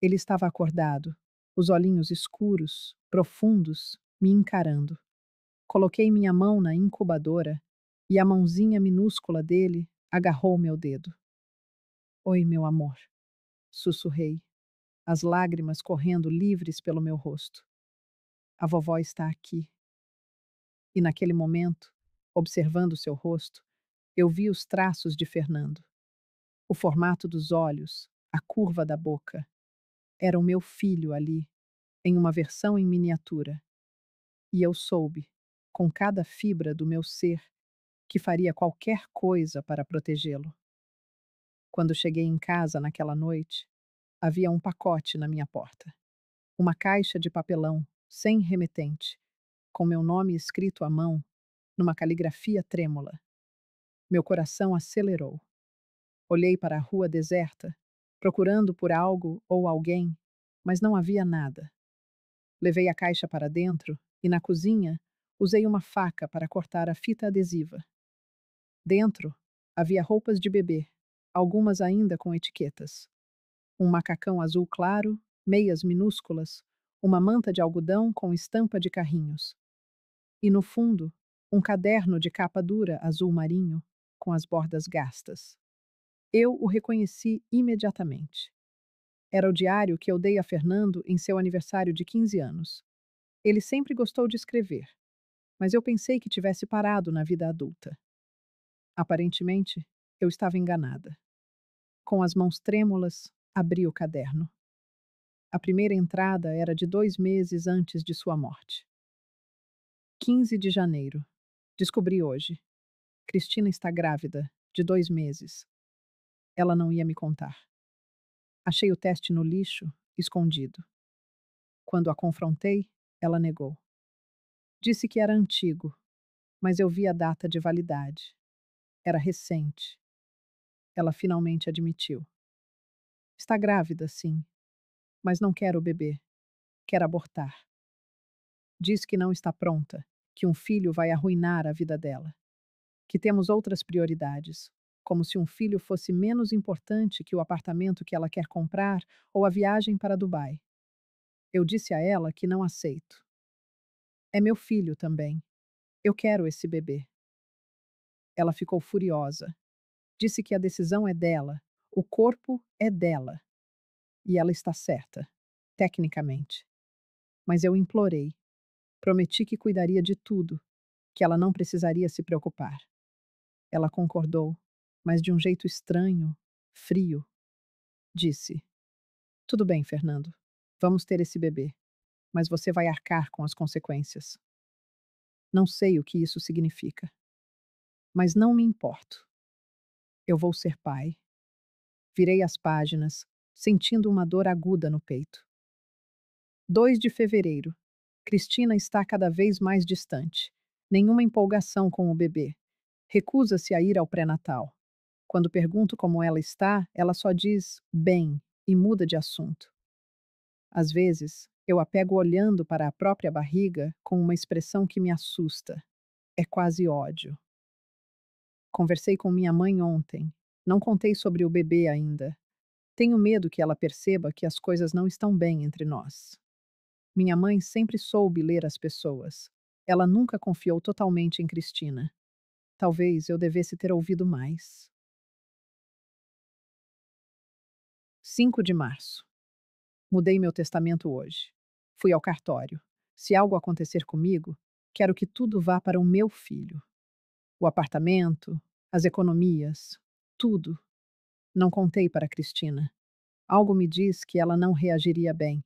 Ele estava acordado, os olhinhos escuros, profundos, me encarando. Coloquei minha mão na incubadora e a mãozinha minúscula dele agarrou meu dedo. Oi, meu amor, sussurrei, as lágrimas correndo livres pelo meu rosto. A vovó está aqui. E naquele momento, observando seu rosto, eu vi os traços de Fernando. O formato dos olhos, a curva da boca. Era o meu filho ali, em uma versão em miniatura. E eu soube, com cada fibra do meu ser, que faria qualquer coisa para protegê-lo. Quando cheguei em casa naquela noite, havia um pacote na minha porta. Uma caixa de papelão, sem remetente, com meu nome escrito à mão, numa caligrafia trêmula. Meu coração acelerou. Olhei para a rua deserta, procurando por algo ou alguém, mas não havia nada. Levei a caixa para dentro e, na cozinha, usei uma faca para cortar a fita adesiva. Dentro, havia roupas de bebê, algumas ainda com etiquetas. Um macacão azul claro, meias minúsculas, uma manta de algodão com estampa de carrinhos. E no fundo, um caderno de capa dura azul marinho, com as bordas gastas. Eu o reconheci imediatamente. Era o diário que eu dei a Fernando em seu aniversário de 15 anos. Ele sempre gostou de escrever, mas eu pensei que tivesse parado na vida adulta. Aparentemente, eu estava enganada. Com as mãos trêmulas, abri o caderno. A primeira entrada era de 2 meses antes de sua morte. 15 de janeiro. Descobri hoje. Cristina está grávida, de 2 meses. Ela não ia me contar. Achei o teste no lixo, escondido. Quando a confrontei, ela negou. Disse que era antigo, mas eu vi a data de validade. Era recente. Ela finalmente admitiu. Está grávida, sim, mas não quer o bebê. Quer abortar. Diz que não está pronta, que um filho vai arruinar a vida dela. Que temos outras prioridades, como se um filho fosse menos importante que o apartamento que ela quer comprar ou a viagem para Dubai. Eu disse a ela que não aceito. É meu filho também. Eu quero esse bebê. Ela ficou furiosa. Disse que a decisão é dela, o corpo é dela. E ela está certa, tecnicamente. Mas eu implorei. Prometi que cuidaria de tudo, que ela não precisaria se preocupar. Ela concordou, mas de um jeito estranho, frio. Disse: Tudo bem, Fernando. Vamos ter esse bebê, mas você vai arcar com as consequências. Não sei o que isso significa, mas não me importo. Eu vou ser pai. Virei as páginas, sentindo uma dor aguda no peito. 2 de fevereiro. Cristina está cada vez mais distante. Nenhuma empolgação com o bebê. Recusa-se a ir ao pré-natal. Quando pergunto como ela está, ela só diz bem e muda de assunto. Às vezes, eu a pego olhando para a própria barriga com uma expressão que me assusta. É quase ódio. Conversei com minha mãe ontem. Não contei sobre o bebê ainda. Tenho medo que ela perceba que as coisas não estão bem entre nós. Minha mãe sempre soube ler as pessoas. Ela nunca confiou totalmente em Cristina. Talvez eu devesse ter ouvido mais. 5 de março. Mudei meu testamento hoje. Fui ao cartório. Se algo acontecer comigo, quero que tudo vá para o meu filho. O apartamento, as economias, tudo. Não contei para Cristina. Algo me diz que ela não reagiria bem.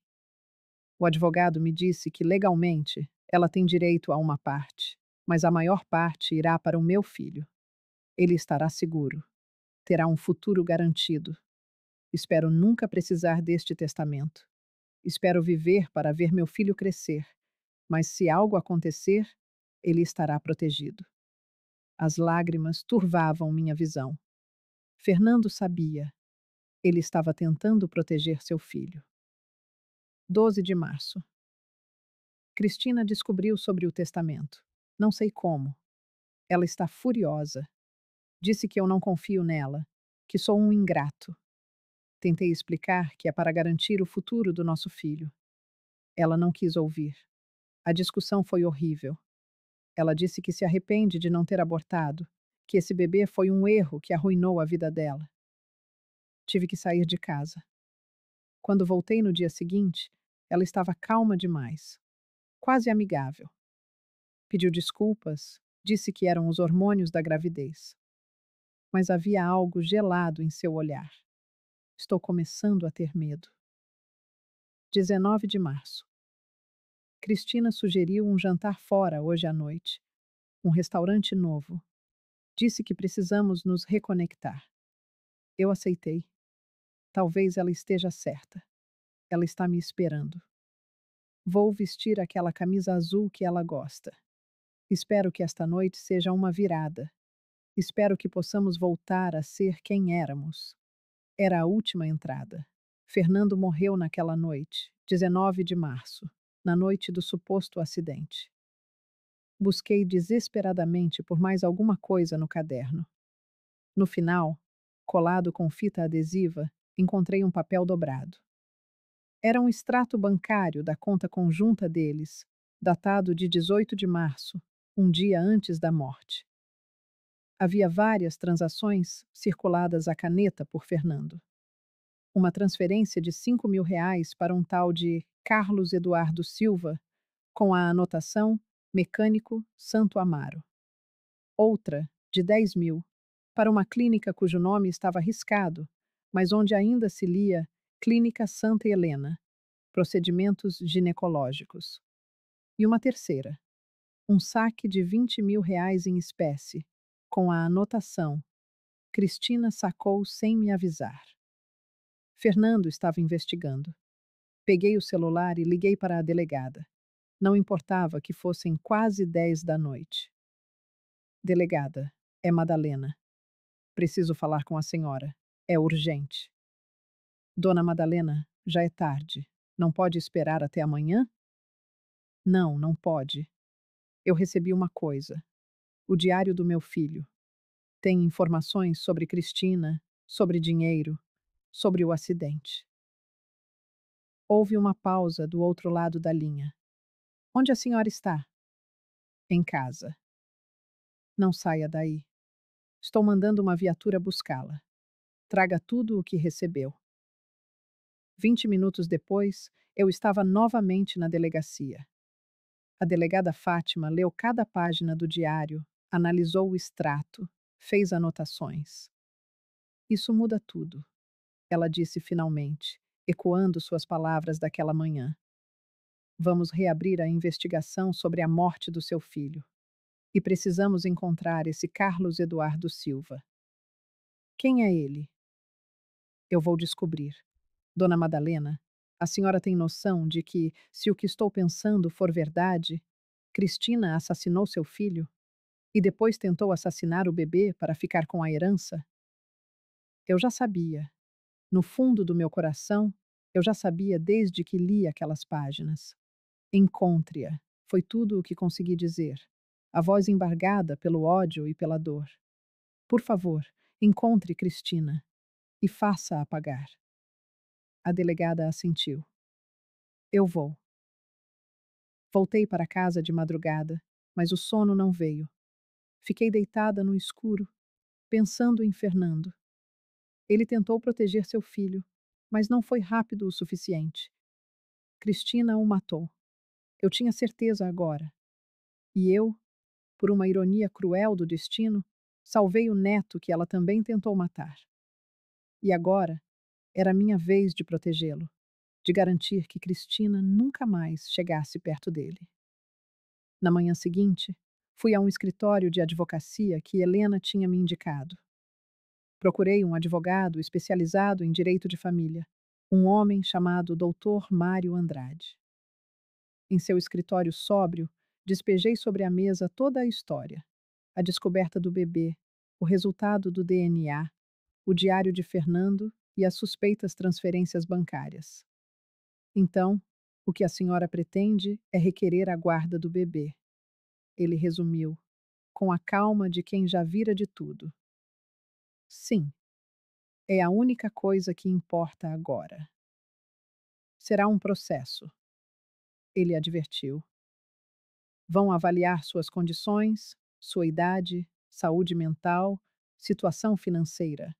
O advogado me disse que, legalmente, ela tem direito a uma parte, mas a maior parte irá para o meu filho. Ele estará seguro. Terá um futuro garantido. Espero nunca precisar deste testamento. Espero viver para ver meu filho crescer, mas se algo acontecer, ele estará protegido. As lágrimas turvavam minha visão. Fernando sabia. Ele estava tentando proteger seu filho. 12 de março. Cristina descobriu sobre o testamento. Não sei como. Ela está furiosa. Disse que eu não confio nela, que sou um ingrato. Tentei explicar que é para garantir o futuro do nosso filho. Ela não quis ouvir. A discussão foi horrível. Ela disse que se arrepende de não ter abortado, que esse bebê foi um erro que arruinou a vida dela. Tive que sair de casa. Quando voltei no dia seguinte, ela estava calma demais, quase amigável. Pediu desculpas, disse que eram os hormônios da gravidez. Mas havia algo gelado em seu olhar. Estou começando a ter medo. 19 de março. Cristina sugeriu um jantar fora hoje à noite. Um restaurante novo. Disse que precisamos nos reconectar. Eu aceitei. Talvez ela esteja certa. Ela está me esperando. Vou vestir aquela camisa azul que ela gosta. Espero que esta noite seja uma virada. Espero que possamos voltar a ser quem éramos. Era a última entrada. Fernando morreu naquela noite, 19 de março, na noite do suposto acidente. Busquei desesperadamente por mais alguma coisa no caderno. No final, colado com fita adesiva, encontrei um papel dobrado. Era um extrato bancário da conta conjunta deles, datado de 18 de março, um dia antes da morte. Havia várias transações circuladas à caneta por Fernando. Uma transferência de R$ 5.000 para um tal de Carlos Eduardo Silva, com a anotação Mecânico Santo Amaro. Outra, de 10.000, para uma clínica cujo nome estava arriscado, mas onde ainda se lia Clínica Santa Helena, procedimentos ginecológicos. E uma terceira, um saque de R$ 20.000 em espécie, com a anotação Cristina sacou sem me avisar. Fernando estava investigando. Peguei o celular e liguei para a delegada. Não importava que fossem quase 10 da noite. Delegada, é Madalena. Preciso falar com a senhora. É urgente. Dona Madalena, já é tarde. Não pode esperar até amanhã? Não, não pode. Eu recebi uma coisa. O diário do meu filho. Tem informações sobre Cristina, sobre dinheiro, sobre o acidente. Houve uma pausa do outro lado da linha. Onde a senhora está? Em casa. Não saia daí. Estou mandando uma viatura buscá-la. Traga tudo o que recebeu. 20 minutos depois, eu estava novamente na delegacia. A delegada Fátima leu cada página do diário, analisou o extrato, fez anotações. Isso muda tudo, ela disse finalmente, ecoando suas palavras daquela manhã. Vamos reabrir a investigação sobre a morte do seu filho. E precisamos encontrar esse Carlos Eduardo Silva. Quem é ele? Eu vou descobrir. Dona Madalena, a senhora tem noção de que, se o que estou pensando for verdade, Cristina assassinou seu filho e depois tentou assassinar o bebê para ficar com a herança? Eu já sabia. No fundo do meu coração, eu já sabia desde que li aquelas páginas. Encontre-a, foi tudo o que consegui dizer, a voz embargada pelo ódio e pela dor. Por favor, encontre Cristina e faça-a pagar. A delegada assentiu. Eu vou. Voltei para casa de madrugada, mas o sono não veio. Fiquei deitada no escuro, pensando em Fernando. Ele tentou proteger seu filho, mas não foi rápido o suficiente. Cristina o matou. Eu tinha certeza agora. E eu, por uma ironia cruel do destino, salvei o neto que ela também tentou matar. E agora, era minha vez de protegê-lo, de garantir que Cristina nunca mais chegasse perto dele. Na manhã seguinte, fui a um escritório de advocacia que Helena tinha me indicado. Procurei um advogado especializado em direito de família, um homem chamado Dr. Mário Andrade. Em seu escritório sóbrio, despejei sobre a mesa toda a história: a descoberta do bebê, o resultado do DNA, o diário de Fernando e as suspeitas transferências bancárias. Então, o que a senhora pretende é requerer a guarda do bebê. Ele resumiu, com a calma de quem já vira de tudo. Sim, é a única coisa que importa agora. Será um processo, ele advertiu. Vão avaliar suas condições, sua idade, saúde mental, situação financeira.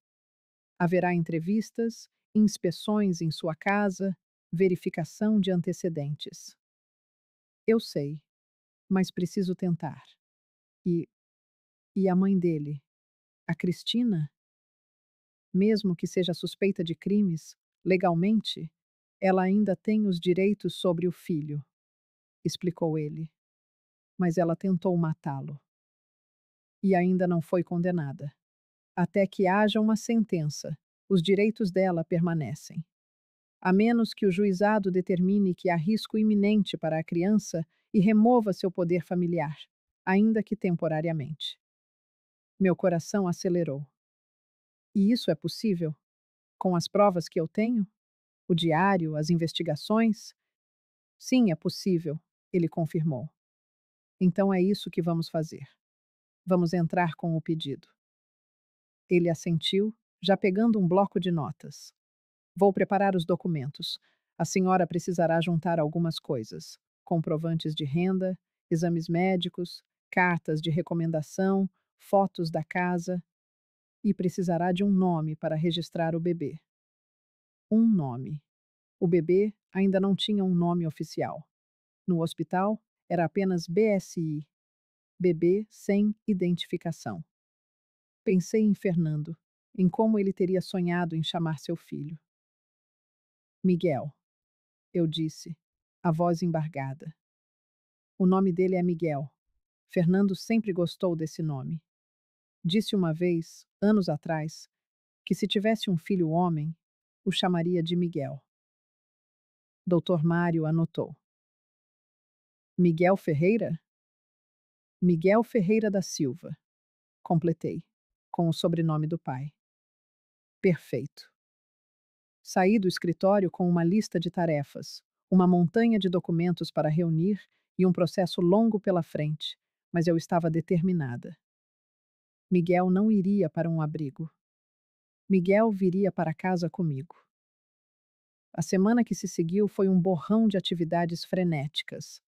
Haverá entrevistas, inspeções em sua casa, verificação de antecedentes. Eu sei. mas preciso tentar. E, e a mãe dele, a Cristina, mesmo que seja suspeita de crimes, legalmente, ela ainda tem os direitos sobre o filho, explicou ele. Mas ela tentou matá-lo. E ainda não foi condenada. Até que haja uma sentença, os direitos dela permanecem. A menos que o juizado determine que há risco iminente para a criança e remova seu poder familiar, ainda que temporariamente. Meu coração acelerou. E isso é possível? Com as provas que eu tenho? O diário, as investigações? Sim, é possível, ele confirmou. Então é isso que vamos fazer. Vamos entrar com o pedido. Ele assentiu, já pegando um bloco de notas. Vou preparar os documentos. A senhora precisará juntar algumas coisas: comprovantes de renda, exames médicos, cartas de recomendação, fotos da casa e precisará de um nome para registrar o bebê. Um nome. O bebê ainda não tinha um nome oficial. No hospital, era apenas BSI, bebê sem identificação. Pensei em Fernando, em como ele teria sonhado em chamar seu filho. Miguel, eu disse, a voz embargada. O nome dele é Miguel. Fernando sempre gostou desse nome. Disse uma vez, anos atrás, que se tivesse um filho homem, o chamaria de Miguel. Doutor Mário anotou. Miguel Ferreira? Miguel Ferreira da Silva. Completei, com o sobrenome do pai. Perfeito. Saí do escritório com uma lista de tarefas, uma montanha de documentos para reunir e um processo longo pela frente, mas eu estava determinada. Miguel não iria para um abrigo. Miguel viria para casa comigo. A semana que se seguiu foi um borrão de atividades frenéticas.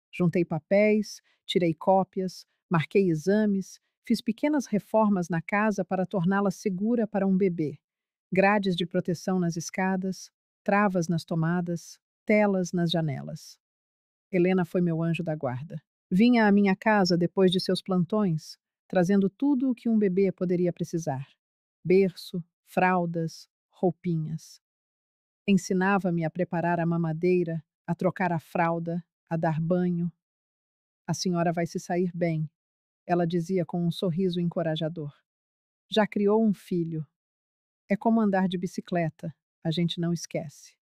Juntei papéis, tirei cópias, marquei exames, fiz pequenas reformas na casa para torná-la segura para um bebê. Grades de proteção nas escadas, travas nas tomadas, telas nas janelas. Helena foi meu anjo da guarda. Vinha à minha casa depois de seus plantões, trazendo tudo o que um bebê poderia precisar: berço, fraldas, roupinhas. Ensinava-me a preparar a mamadeira, a trocar a fralda, a dar banho. A senhora vai se sair bem, ela dizia com um sorriso encorajador. Já criou um filho. É como andar de bicicleta, a gente não esquece.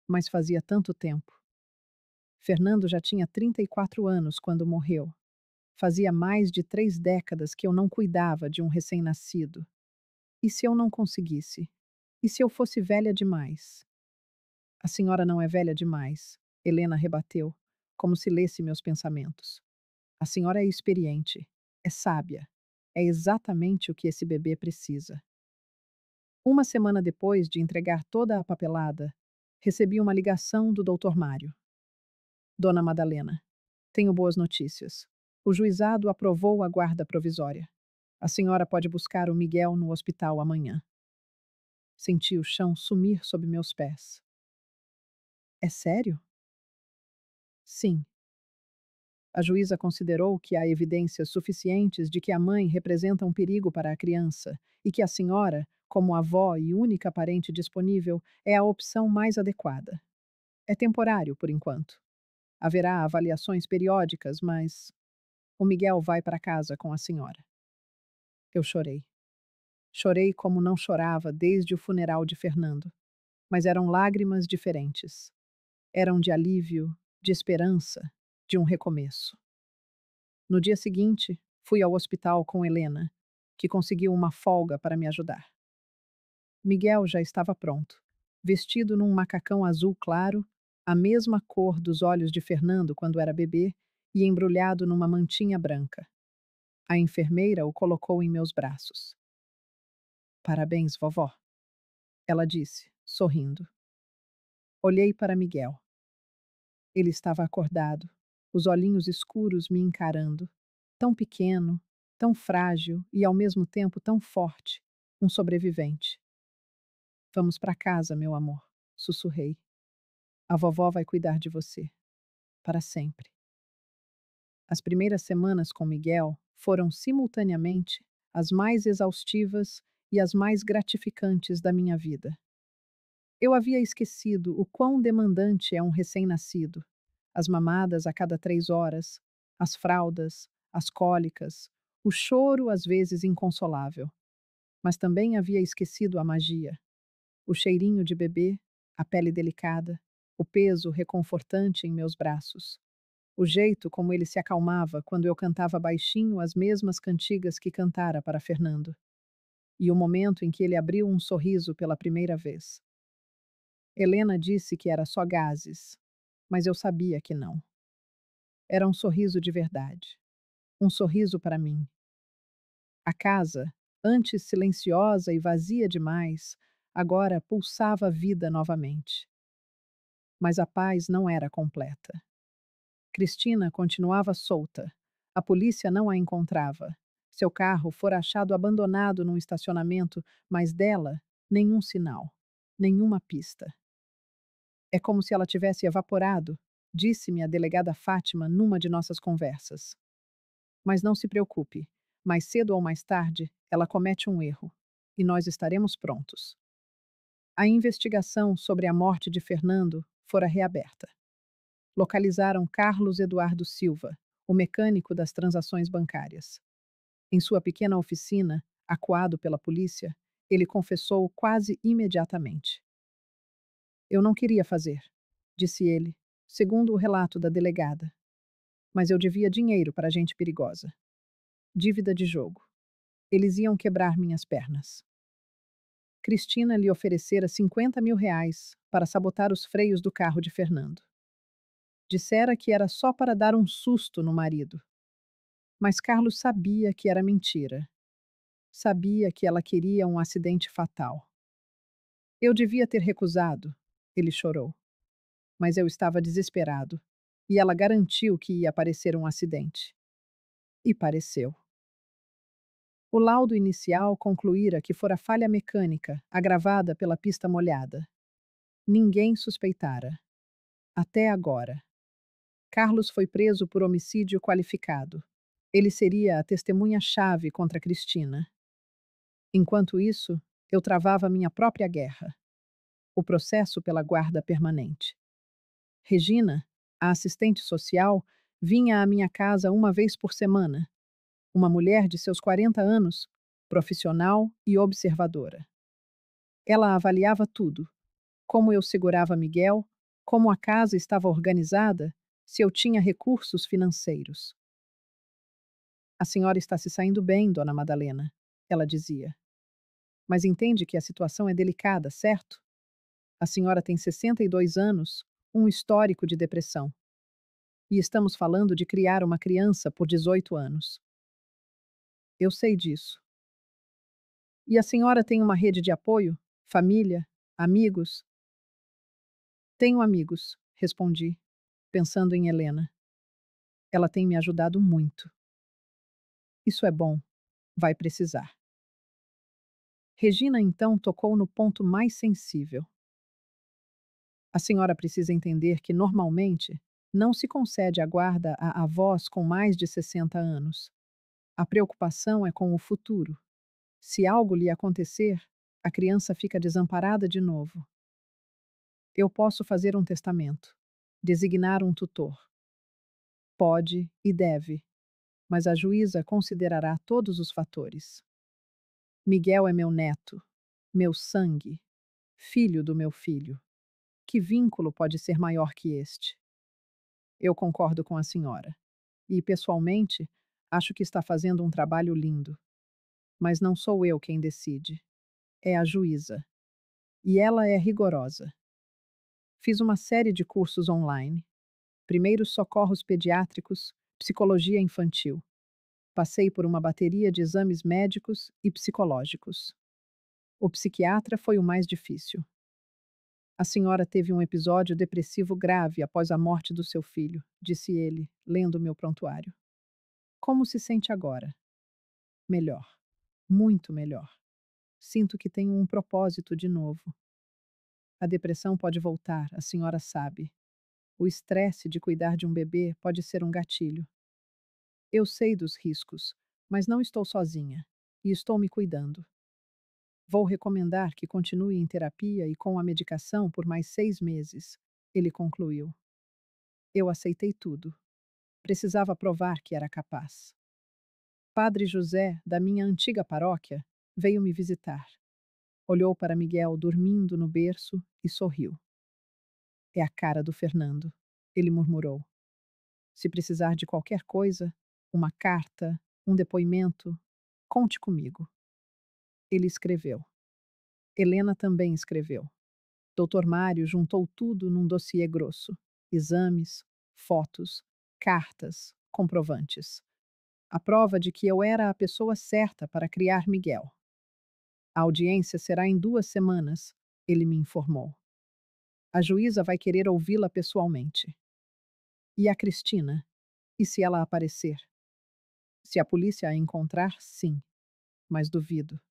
Mas fazia tanto tempo. Fernando já tinha 34 anos quando morreu. Fazia mais de 3 décadas que eu não cuidava de um recém-nascido. E se eu não conseguisse? E se eu fosse velha demais? A senhora não é velha demais, Helena rebateu, como se lesse meus pensamentos. A senhora é experiente, é sábia. É exatamente o que esse bebê precisa. Uma semana depois de entregar toda a papelada, recebi uma ligação do Dr. Mário. Dona Madalena, tenho boas notícias. O juizado aprovou a guarda provisória. A senhora pode buscar o Miguel no hospital amanhã. Senti o chão sumir sob meus pés. É sério? Sim. A juíza considerou que há evidências suficientes de que a mãe representa um perigo para a criança e que a senhora, como avó e única parente disponível, é a opção mais adequada. É temporário, por enquanto. Haverá avaliações periódicas, mas o Miguel vai para casa com a senhora. Eu chorei. Chorei como não chorava desde o funeral de Fernando. Mas eram lágrimas diferentes. Eram de alívio, de esperança, de um recomeço. No dia seguinte, fui ao hospital com Helena, que conseguiu uma folga para me ajudar. Miguel já estava pronto, vestido num macacão azul claro, a mesma cor dos olhos de Fernando quando era bebê, e embrulhado numa mantinha branca. A enfermeira o colocou em meus braços. Parabéns, vovó, ela disse, sorrindo. Olhei para Miguel. Ele estava acordado, os olhinhos escuros me encarando, tão pequeno, tão frágil e ao mesmo tempo tão forte, um sobrevivente. Vamos para casa, meu amor, sussurrei. A vovó vai cuidar de você, para sempre. As primeiras semanas com Miguel foram simultaneamente as mais exaustivas e as mais gratificantes da minha vida. Eu havia esquecido o quão demandante é um recém-nascido. As mamadas a cada 3 horas, as fraldas, as cólicas, o choro às vezes inconsolável. Mas também havia esquecido a magia, o cheirinho de bebê, a pele delicada, o peso reconfortante em meus braços. O jeito como ele se acalmava quando eu cantava baixinho as mesmas cantigas que cantara para Fernando. E o momento em que ele abriu um sorriso pela primeira vez. Helena disse que era só gases, mas eu sabia que não. Era um sorriso de verdade. Um sorriso para mim. A casa, antes silenciosa e vazia demais, agora pulsava vida novamente. Mas a paz não era completa. Cristina continuava solta. A polícia não a encontrava. Seu carro fora achado abandonado num estacionamento, mas dela, nenhum sinal, nenhuma pista. É como se ela tivesse evaporado, disse-me a delegada Fátima numa de nossas conversas. Mas não se preocupe, mais cedo ou mais tarde, ela comete um erro. E nós estaremos prontos. A investigação sobre a morte de Fernando fora reaberta. Localizaram Carlos Eduardo Silva, o mecânico das transações bancárias. Em sua pequena oficina, acuado pela polícia, ele confessou quase imediatamente. Eu não queria fazer, disse ele, segundo o relato da delegada. Mas eu devia dinheiro para gente perigosa. Dívida de jogo. Eles iam quebrar minhas pernas. Cristina lhe oferecera 50.000 reais para sabotar os freios do carro de Fernando. Dissera que era só para dar um susto no marido. Mas Carlos sabia que era mentira. Sabia que ela queria um acidente fatal. Eu devia ter recusado, ele chorou. Mas eu estava desesperado. E ela garantiu que ia aparecer um acidente. E pareceu. O laudo inicial concluíra que fora falha mecânica, agravada pela pista molhada. Ninguém suspeitara. Até agora. Carlos foi preso por homicídio qualificado. Ele seria a testemunha-chave contra Cristina. Enquanto isso, eu travava minha própria guerra. O processo pela guarda permanente. Regina, a assistente social, vinha à minha casa uma vez por semana. Uma mulher de seus 40 anos, profissional e observadora. Ela avaliava tudo: como eu segurava Miguel, como a casa estava organizada, se eu tinha recursos financeiros. A senhora está se saindo bem, dona Madalena, ela dizia. Mas entende que a situação é delicada, certo? A senhora tem 62 anos, um histórico de depressão. E estamos falando de criar uma criança por 18 anos. Eu sei disso. E a senhora tem uma rede de apoio? Família? Amigos? Tenho amigos, respondi, pensando em Helena. Ela tem me ajudado muito. Isso é bom. Vai precisar. Regina então tocou no ponto mais sensível. A senhora precisa entender que, normalmente, não se concede a guarda a avós com mais de 60 anos. A preocupação é com o futuro. Se algo lhe acontecer, a criança fica desamparada de novo. Eu posso fazer um testamento, designar um tutor. Pode e deve, mas a juíza considerará todos os fatores. Miguel é meu neto, meu sangue, filho do meu filho. Que vínculo pode ser maior que este? Eu concordo com a senhora. E, pessoalmente, acho que está fazendo um trabalho lindo. Mas não sou eu quem decide. É a juíza. E ela é rigorosa. Fiz uma série de cursos online. Primeiros socorros pediátricos, psicologia infantil. Passei por uma bateria de exames médicos e psicológicos. O psiquiatra foi o mais difícil. A senhora teve um episódio depressivo grave após a morte do seu filho, disse ele, lendo meu prontuário. Como se sente agora? Melhor. Muito melhor. Sinto que tenho um propósito de novo. A depressão pode voltar, a senhora sabe. O estresse de cuidar de um bebê pode ser um gatilho. Eu sei dos riscos, mas não estou sozinha. E estou me cuidando. Vou recomendar que continue em terapia e com a medicação por mais 6 meses, ele concluiu. Eu aceitei tudo. Precisava provar que era capaz. Padre José, da minha antiga paróquia, veio me visitar. Olhou para Miguel dormindo no berço e sorriu. É a cara do Fernando, ele murmurou. Se precisar de qualquer coisa, uma carta, um depoimento, conte comigo. Ele escreveu. Helena também escreveu. Dr. Mário juntou tudo num dossiê grosso: exames, fotos, cartas, comprovantes. A prova de que eu era a pessoa certa para criar Miguel. A audiência será em 2 semanas, ele me informou. A juíza vai querer ouvi-la pessoalmente. E a Cristina? E se ela aparecer? Se a polícia a encontrar, sim, mas duvido.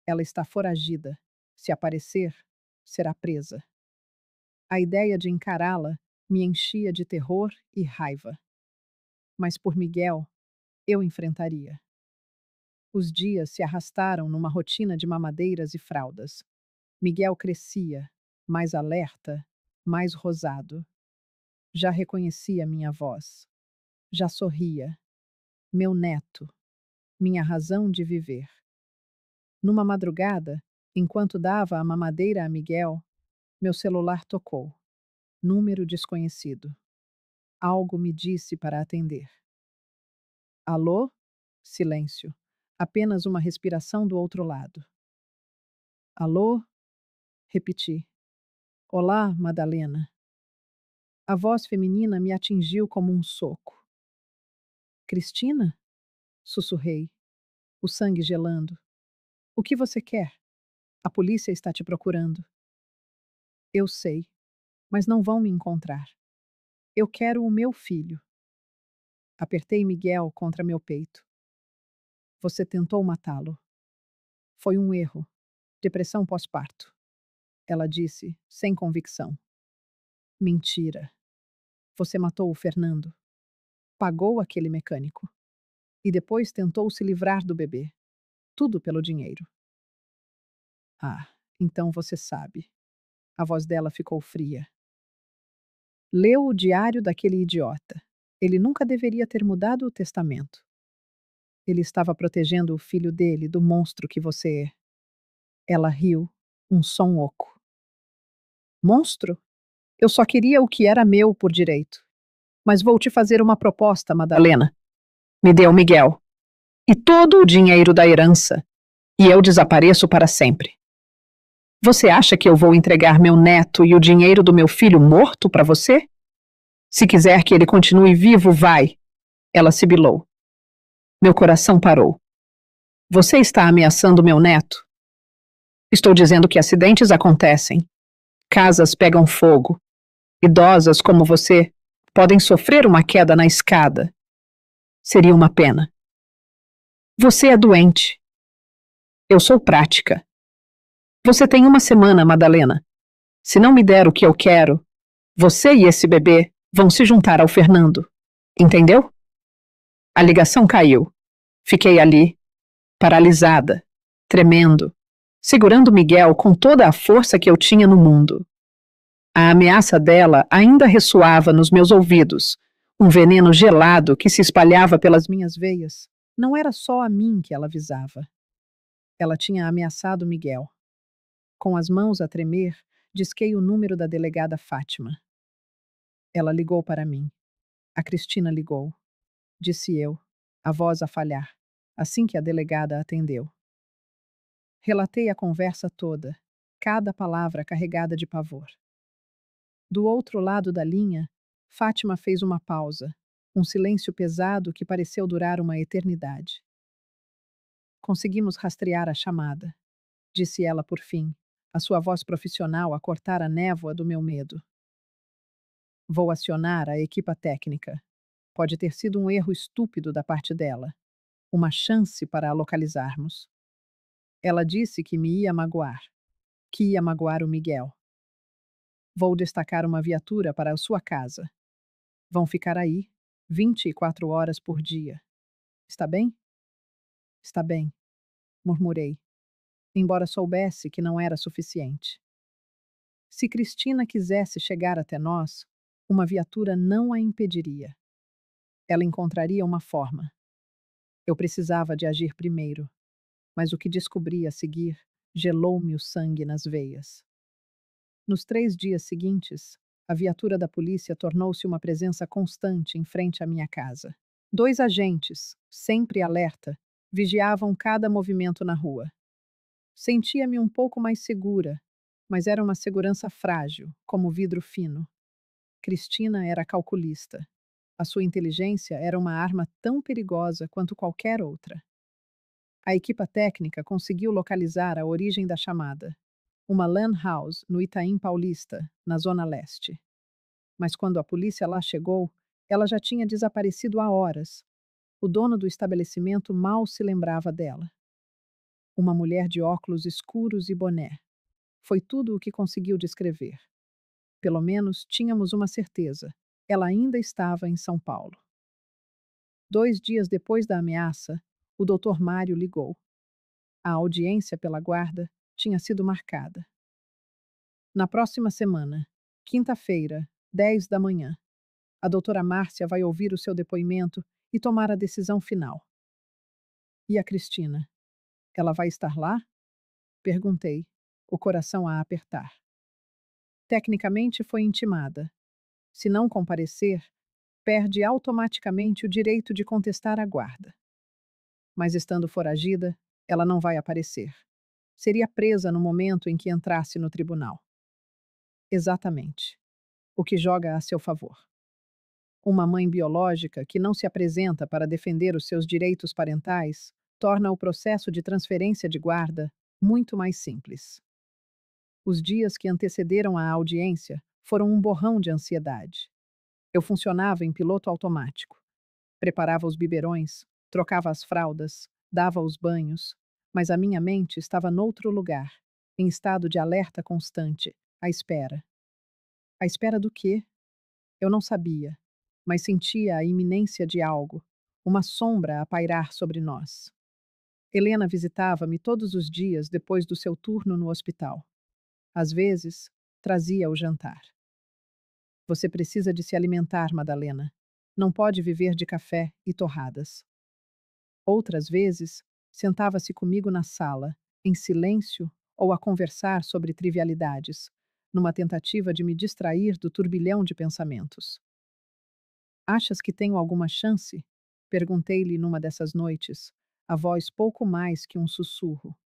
Ela está foragida. Se aparecer, será presa. A ideia de encará-la me enchia de terror e raiva. Mas por Miguel, eu enfrentaria. Os dias se arrastaram numa rotina de mamadeiras e fraldas. Miguel crescia, mais alerta, mais rosado. Já reconhecia minha voz. Já sorria. Meu neto. Minha razão de viver. Numa madrugada, enquanto dava a mamadeira a Miguel, meu celular tocou. Número desconhecido. Algo me disse para atender. Alô? Silêncio. Apenas uma respiração do outro lado. Alô? Repeti. Olá, Madalena. A voz feminina me atingiu como um soco. Cristina? Sussurrei, o sangue gelando. O que você quer? A polícia está te procurando. Eu sei, mas não vão me encontrar. Eu quero o meu filho. Apertei Miguel contra meu peito. Você tentou matá-lo. Foi um erro. Depressão pós-parto. Ela disse, sem convicção. Mentira. Você matou o Fernando. Pagou aquele mecânico. E depois tentou se livrar do bebê. Tudo pelo dinheiro. Ah, então você sabe. A voz dela ficou fria. Leu o diário daquele idiota. Ele nunca deveria ter mudado o testamento. Ele estava protegendo o filho dele do monstro que você é. Ela riu, um som oco. Monstro? Eu só queria o que era meu por direito. Mas vou te fazer uma proposta, Madalena. Me dê o Miguel. E todo o dinheiro da herança. E eu desapareço para sempre. Você acha que eu vou entregar meu neto e o dinheiro do meu filho morto para você? Se quiser que ele continue vivo, vai. Ela sibilou. Meu coração parou. Você está ameaçando meu neto? Estou dizendo que acidentes acontecem. Casas pegam fogo. Idosas como você podem sofrer uma queda na escada. Seria uma pena. Você é doente. Eu sou prática. Você tem 1 semana, Madalena. Se não me der o que eu quero, você e esse bebê vão se juntar ao Fernando. Entendeu? A ligação caiu. Fiquei ali, paralisada, tremendo, segurando Miguel com toda a força que eu tinha no mundo. A ameaça dela ainda ressoava nos meus ouvidos, um veneno gelado que se espalhava pelas minhas veias. Não era só a mim que ela avisava. Ela tinha ameaçado Miguel. Com as mãos a tremer, disquei o número da delegada Fátima. Ela ligou para mim. A Cristina ligou. Disse eu, a voz a falhar, assim que a delegada atendeu. Relatei a conversa toda, cada palavra carregada de pavor. Do outro lado da linha, Fátima fez uma pausa, um silêncio pesado que pareceu durar uma eternidade. Conseguimos rastrear a chamada, disse ela por fim, a sua voz profissional a cortar a névoa do meu medo. Vou acionar a equipa técnica. Pode ter sido um erro estúpido da parte dela. Uma chance para a localizarmos. Ela disse que me ia magoar. Que ia magoar o Miguel. Vou destacar uma viatura para a sua casa. Vão ficar aí, 24 horas por dia. Está bem? Está bem, murmurei, embora soubesse que não era suficiente. Se Cristina quisesse chegar até nós, uma viatura não a impediria. Ela encontraria uma forma. Eu precisava de agir primeiro, mas o que descobri a seguir gelou-me o sangue nas veias. Nos 3 dias seguintes, a viatura da polícia tornou-se uma presença constante em frente à minha casa. 2 agentes, sempre alerta, vigiavam cada movimento na rua. Sentia-me um pouco mais segura, mas era uma segurança frágil, como vidro fino. Cristina era calculista. A sua inteligência era uma arma tão perigosa quanto qualquer outra. A equipa técnica conseguiu localizar a origem da chamada, uma lan house no Itaim Paulista, na Zona Leste. Mas quando a polícia lá chegou, ela já tinha desaparecido há horas. O dono do estabelecimento mal se lembrava dela. Uma mulher de óculos escuros e boné. Foi tudo o que conseguiu descrever. Pelo menos tínhamos uma certeza: ela ainda estava em São Paulo. 2 dias depois da ameaça, o Dr. Mário ligou. A audiência pela guarda tinha sido marcada. Na próxima semana, quinta-feira, 10 da manhã, a doutora Márcia vai ouvir o seu depoimento e tomar a decisão final. E a Cristina? Ela vai estar lá? Perguntei, o coração a apertar. Tecnicamente foi intimada. Se não comparecer, perde automaticamente o direito de contestar a guarda. Mas estando foragida, ela não vai aparecer. Seria presa no momento em que entrasse no tribunal. Exatamente. O que joga a seu favor. Uma mãe biológica que não se apresenta para defender os seus direitos parentais torna o processo de transferência de guarda muito mais simples. Os dias que antecederam a audiência foram um borrão de ansiedade. Eu funcionava em piloto automático. Preparava os biberões, trocava as fraldas, dava os banhos, mas a minha mente estava noutro lugar, em estado de alerta constante, à espera. À espera do quê? Eu não sabia, mas sentia a iminência de algo, uma sombra a pairar sobre nós. Helena visitava-me todos os dias depois do seu turno no hospital. Às vezes, trazia o jantar. Você precisa de se alimentar, Madalena. Não pode viver de café e torradas. Outras vezes, sentava-se comigo na sala, em silêncio ou a conversar sobre trivialidades, numa tentativa de me distrair do turbilhão de pensamentos. Achas que tenho alguma chance? Perguntei-lhe numa dessas noites, a voz pouco mais que um sussurro.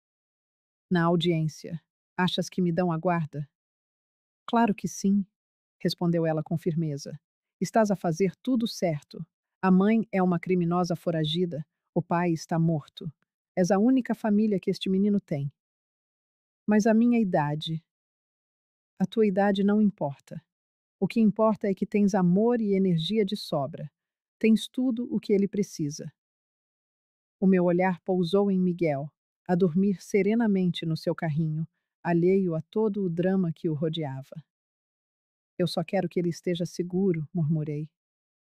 Na audiência, achas que me dão a guarda? Claro que sim, respondeu ela com firmeza. Estás a fazer tudo certo. A mãe é uma criminosa foragida, o pai está morto. És a única família que este menino tem. Mas a minha idade. A tua idade não importa. O que importa é que tens amor e energia de sobra. Tens tudo o que ele precisa. O meu olhar pousou em Miguel, a dormir serenamente no seu carrinho, alheio a todo o drama que o rodeava. Eu só quero que ele esteja seguro, murmurei.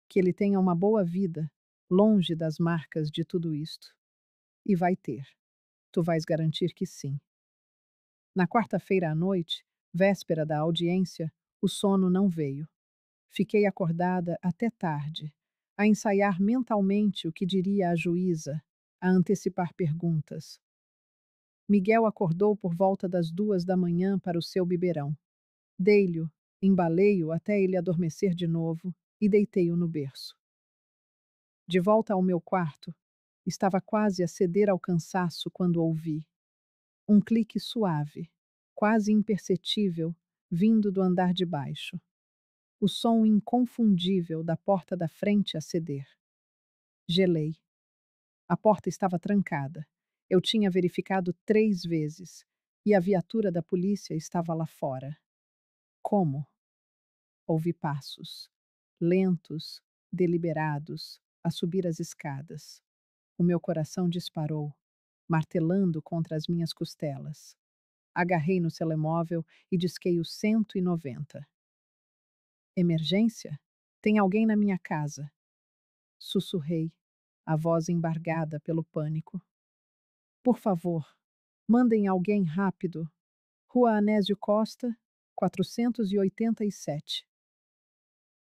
Que ele tenha uma boa vida, longe das marcas de tudo isto. E vai ter. Tu vais garantir que sim. Na quarta-feira à noite, véspera da audiência, o sono não veio. Fiquei acordada até tarde, a ensaiar mentalmente o que diria a juíza, a antecipar perguntas. Miguel acordou por volta das 2 da manhã para o seu biberão. Dei-lhe, embalei-o até ele adormecer de novo e deitei-o no berço. De volta ao meu quarto, estava quase a ceder ao cansaço quando ouvi um clique suave, quase imperceptível, vindo do andar de baixo. O som inconfundível da porta da frente a ceder. Gelei. A porta estava trancada. Eu tinha verificado 3 vezes e a viatura da polícia estava lá fora. Como? Ouvi passos, lentos, deliberados, a subir as escadas. O meu coração disparou, martelando contra as minhas costelas. Agarrei no telemóvel e disquei o 190. Emergência? Tem alguém na minha casa. Sussurrei, a voz embargada pelo pânico. Por favor, mandem alguém rápido. Rua Anésio Costa, 487.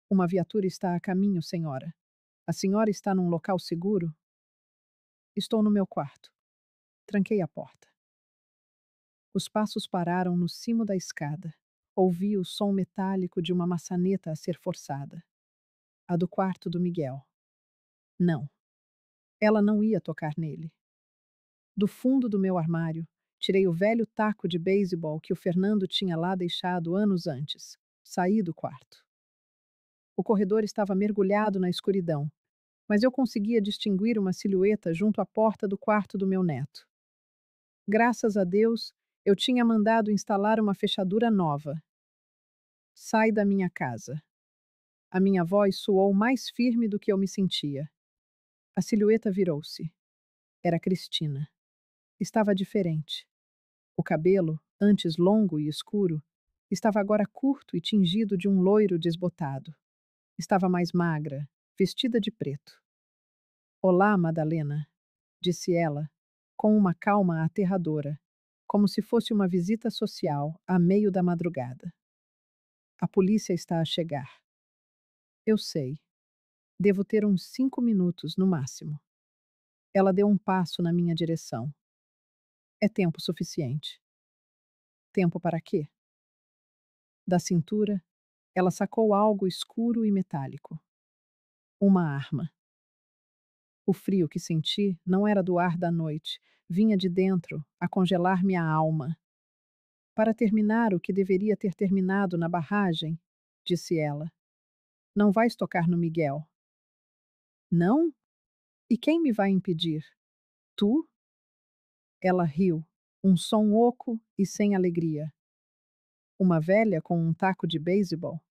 Uma viatura está a caminho, senhora. A senhora está num local seguro? Estou no meu quarto. Tranquei a porta. Os passos pararam no cimo da escada. Ouvi o som metálico de uma maçaneta a ser forçada. A do quarto do Miguel. Não. Ela não ia tocar nele. Do fundo do meu armário, tirei o velho taco de beisebol que o Fernando tinha lá deixado anos antes. Saí do quarto. O corredor estava mergulhado na escuridão, mas eu conseguia distinguir uma silhueta junto à porta do quarto do meu neto. Graças a Deus, eu tinha mandado instalar uma fechadura nova. Sai da minha casa. A minha voz soou mais firme do que eu me sentia. A silhueta virou-se. Era Cristina. Estava diferente. O cabelo, antes longo e escuro, estava agora curto e tingido de um loiro desbotado. Estava mais magra, vestida de preto. Olá, Madalena, disse ela, com uma calma aterradora, como se fosse uma visita social a meio da madrugada. A polícia está a chegar. Eu sei. Devo ter uns 5 minutos no máximo. Ela deu um passo na minha direção. É tempo suficiente. Tempo para quê? Da cintura, ela sacou algo escuro e metálico. Uma arma. O frio que senti não era do ar da noite, vinha de dentro, a congelar minha alma. Para terminar o que deveria ter terminado na barragem, disse ela. Não vais tocar no Miguel. Não? E quem me vai impedir? Tu? Ela riu, um som oco e sem alegria. Uma velha com um taco de beisebol?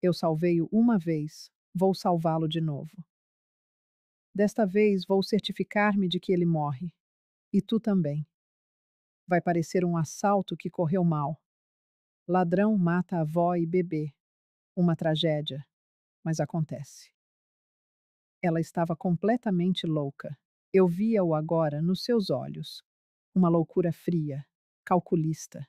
Eu salvei-o uma vez, vou salvá-lo de novo. Desta vez vou certificar-me de que ele morre. E tu também. Vai parecer um assalto que correu mal. Ladrão mata avó e bebê. Uma tragédia, mas acontece. Ela estava completamente louca. Eu via-o agora nos seus olhos. Uma loucura fria, calculista.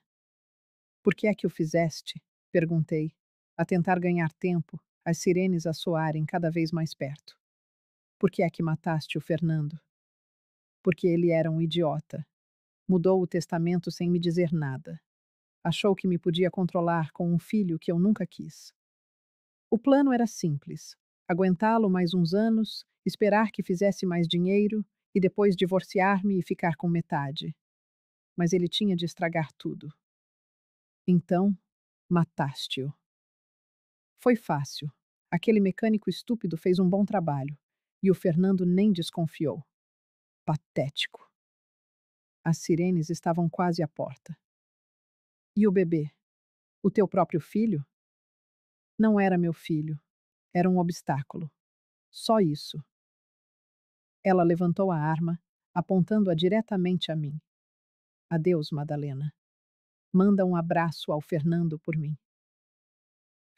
Por que é que o fizeste? Perguntei, a tentar ganhar tempo, as sirenes a soarem cada vez mais perto. Por que é que mataste o Fernando? Porque ele era um idiota. Mudou o testamento sem me dizer nada. Achou que me podia controlar com um filho que eu nunca quis. O plano era simples: aguentá-lo mais uns anos, esperar que fizesse mais dinheiro e depois divorciar-me e ficar com metade. Mas ele tinha de estragar tudo. Então, mataste-o. Foi fácil. Aquele mecânico estúpido fez um bom trabalho. E o Fernando nem desconfiou. Patético. As sirenes estavam quase à porta. E o bebê? O teu próprio filho? Não era meu filho. Era um obstáculo. Só isso. Ela levantou a arma, apontando-a diretamente a mim. Adeus, Madalena. Manda um abraço ao Fernando por mim.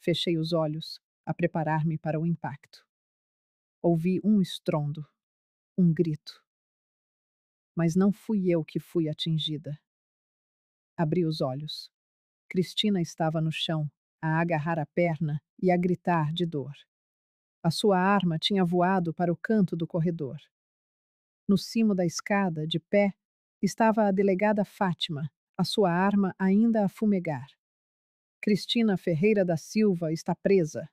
Fechei os olhos, a preparar-me para o impacto. Ouvi um estrondo, um grito. Mas não fui eu que fui atingida. Abri os olhos. Cristina estava no chão, a agarrar a perna e a gritar de dor. A sua arma tinha voado para o canto do corredor. No cimo da escada, de pé, estava a delegada Fátima, a sua arma ainda a fumegar. Cristina Ferreira da Silva está presa.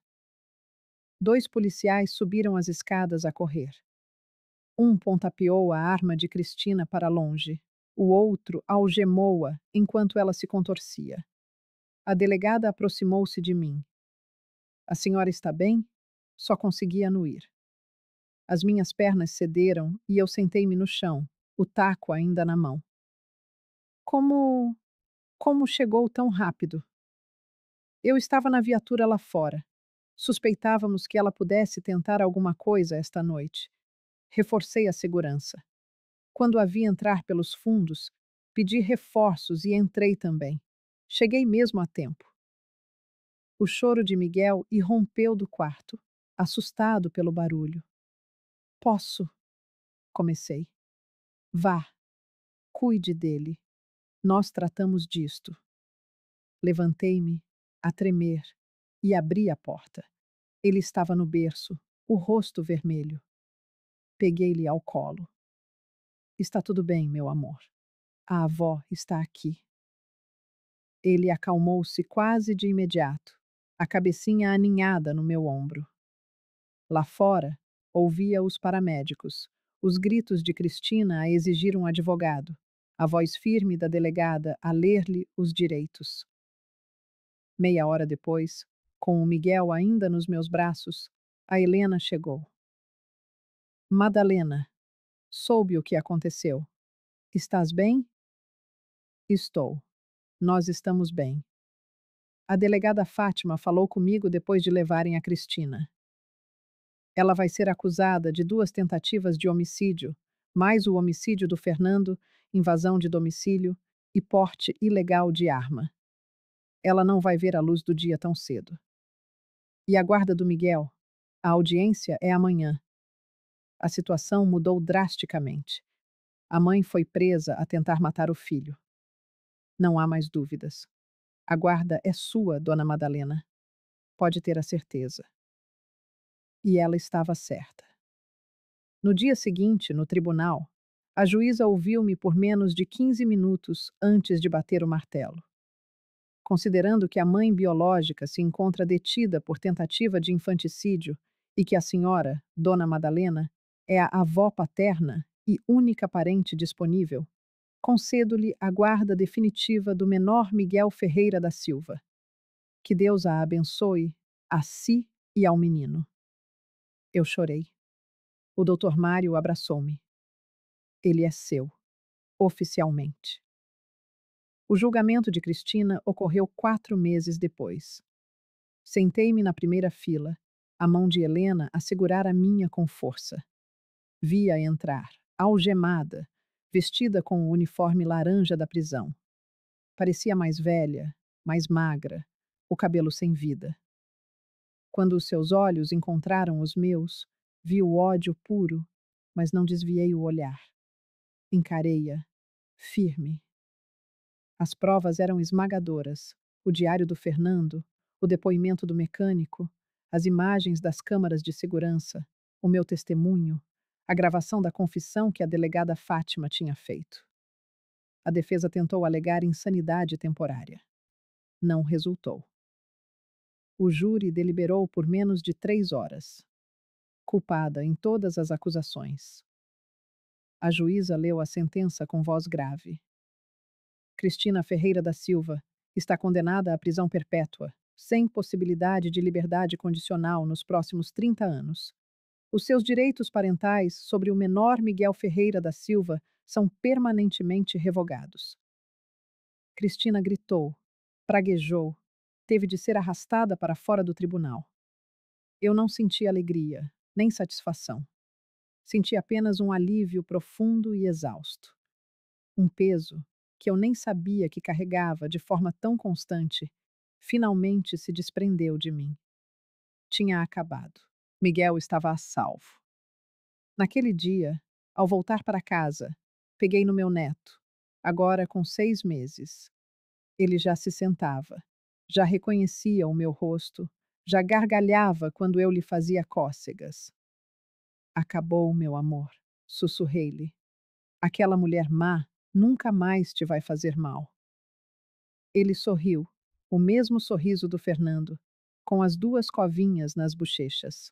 2 policiais subiram as escadas a correr. Um pontapeou a arma de Cristina para longe. O outro algemou-a enquanto ela se contorcia. A delegada aproximou-se de mim. A senhora está bem? Só consegui anuir. As minhas pernas cederam e eu sentei-me no chão, o taco ainda na mão. Como. Como chegou tão rápido? Eu estava na viatura lá fora. Suspeitávamos que ela pudesse tentar alguma coisa esta noite. Reforcei a segurança. Quando a vi entrar pelos fundos, pedi reforços e entrei também. Cheguei mesmo a tempo. O choro de Miguel irrompeu do quarto, assustado pelo barulho. Posso, Comecei. Vá, cuide dele. Nós tratamos disto. Levantei-me, a tremer, e abri a porta. Ele estava no berço, o rosto vermelho. Peguei-lhe ao colo. Está tudo bem, meu amor. A avó está aqui. Ele acalmou-se quase de imediato, a cabecinha aninhada no meu ombro. Lá fora, ouvia os paramédicos, os gritos de Cristina a exigir um advogado, a voz firme da delegada a ler-lhe os direitos. Meia hora depois, com o Miguel ainda nos meus braços, a Helena chegou. Madalena, soube o que aconteceu. Estás bem? Estou. Nós estamos bem. A delegada Fátima falou comigo depois de levarem a Cristina. Ela vai ser acusada de 2 tentativas de homicídio, mais o homicídio do Fernando, invasão de domicílio e porte ilegal de arma. Ela não vai ver a luz do dia tão cedo. E a guarda do Miguel? A audiência é amanhã. A situação mudou drasticamente. A mãe foi presa a tentar matar o filho. Não há mais dúvidas. A guarda é sua, dona Madalena. Pode ter a certeza. E ela estava certa. No dia seguinte, no tribunal, a juíza ouviu-me por menos de 15 minutos antes de bater o martelo. Considerando que a mãe biológica se encontra detida por tentativa de infanticídio e que a senhora, Dona Madalena, é a avó paterna e única parente disponível, concedo-lhe a guarda definitiva do menor Miguel Ferreira da Silva. Que Deus a abençoe, a si e ao menino. Eu chorei. O doutor Mário abraçou-me. Ele é seu, oficialmente. O julgamento de Cristina ocorreu 4 meses depois. Sentei-me na primeira fila, a mão de Helena a segurar a minha com força. Vi-a entrar, algemada, vestida com o uniforme laranja da prisão. Parecia mais velha, mais magra, o cabelo sem vida. Quando os seus olhos encontraram os meus, vi o ódio puro, mas não desviei o olhar. Encarei-a, firme. As provas eram esmagadoras: o diário do Fernando, o depoimento do mecânico, as imagens das câmaras de segurança, o meu testemunho, a gravação da confissão que a delegada Fátima tinha feito. A defesa tentou alegar insanidade temporária. Não resultou. O júri deliberou por menos de 3 horas. Culpada em todas as acusações. A juíza leu a sentença com voz grave. Cristina Ferreira da Silva está condenada à prisão perpétua, sem possibilidade de liberdade condicional nos próximos 30 anos. Os seus direitos parentais sobre o menor Miguel Ferreira da Silva são permanentemente revogados. Cristina gritou, praguejou, teve de ser arrastada para fora do tribunal. Eu não senti alegria, nem satisfação. Senti apenas um alívio profundo e exausto. Um peso que eu nem sabia que carregava de forma tão constante, finalmente se desprendeu de mim. Tinha acabado. Miguel estava a salvo. Naquele dia, ao voltar para casa, peguei no meu neto, agora com 6 meses. Ele já se sentava, já reconhecia o meu rosto, já gargalhava quando eu lhe fazia cócegas. Acabou, meu amor, sussurrei-lhe. Aquela mulher má nunca mais te vai fazer mal. Ele sorriu, o mesmo sorriso do Fernando, com as 2 covinhas nas bochechas.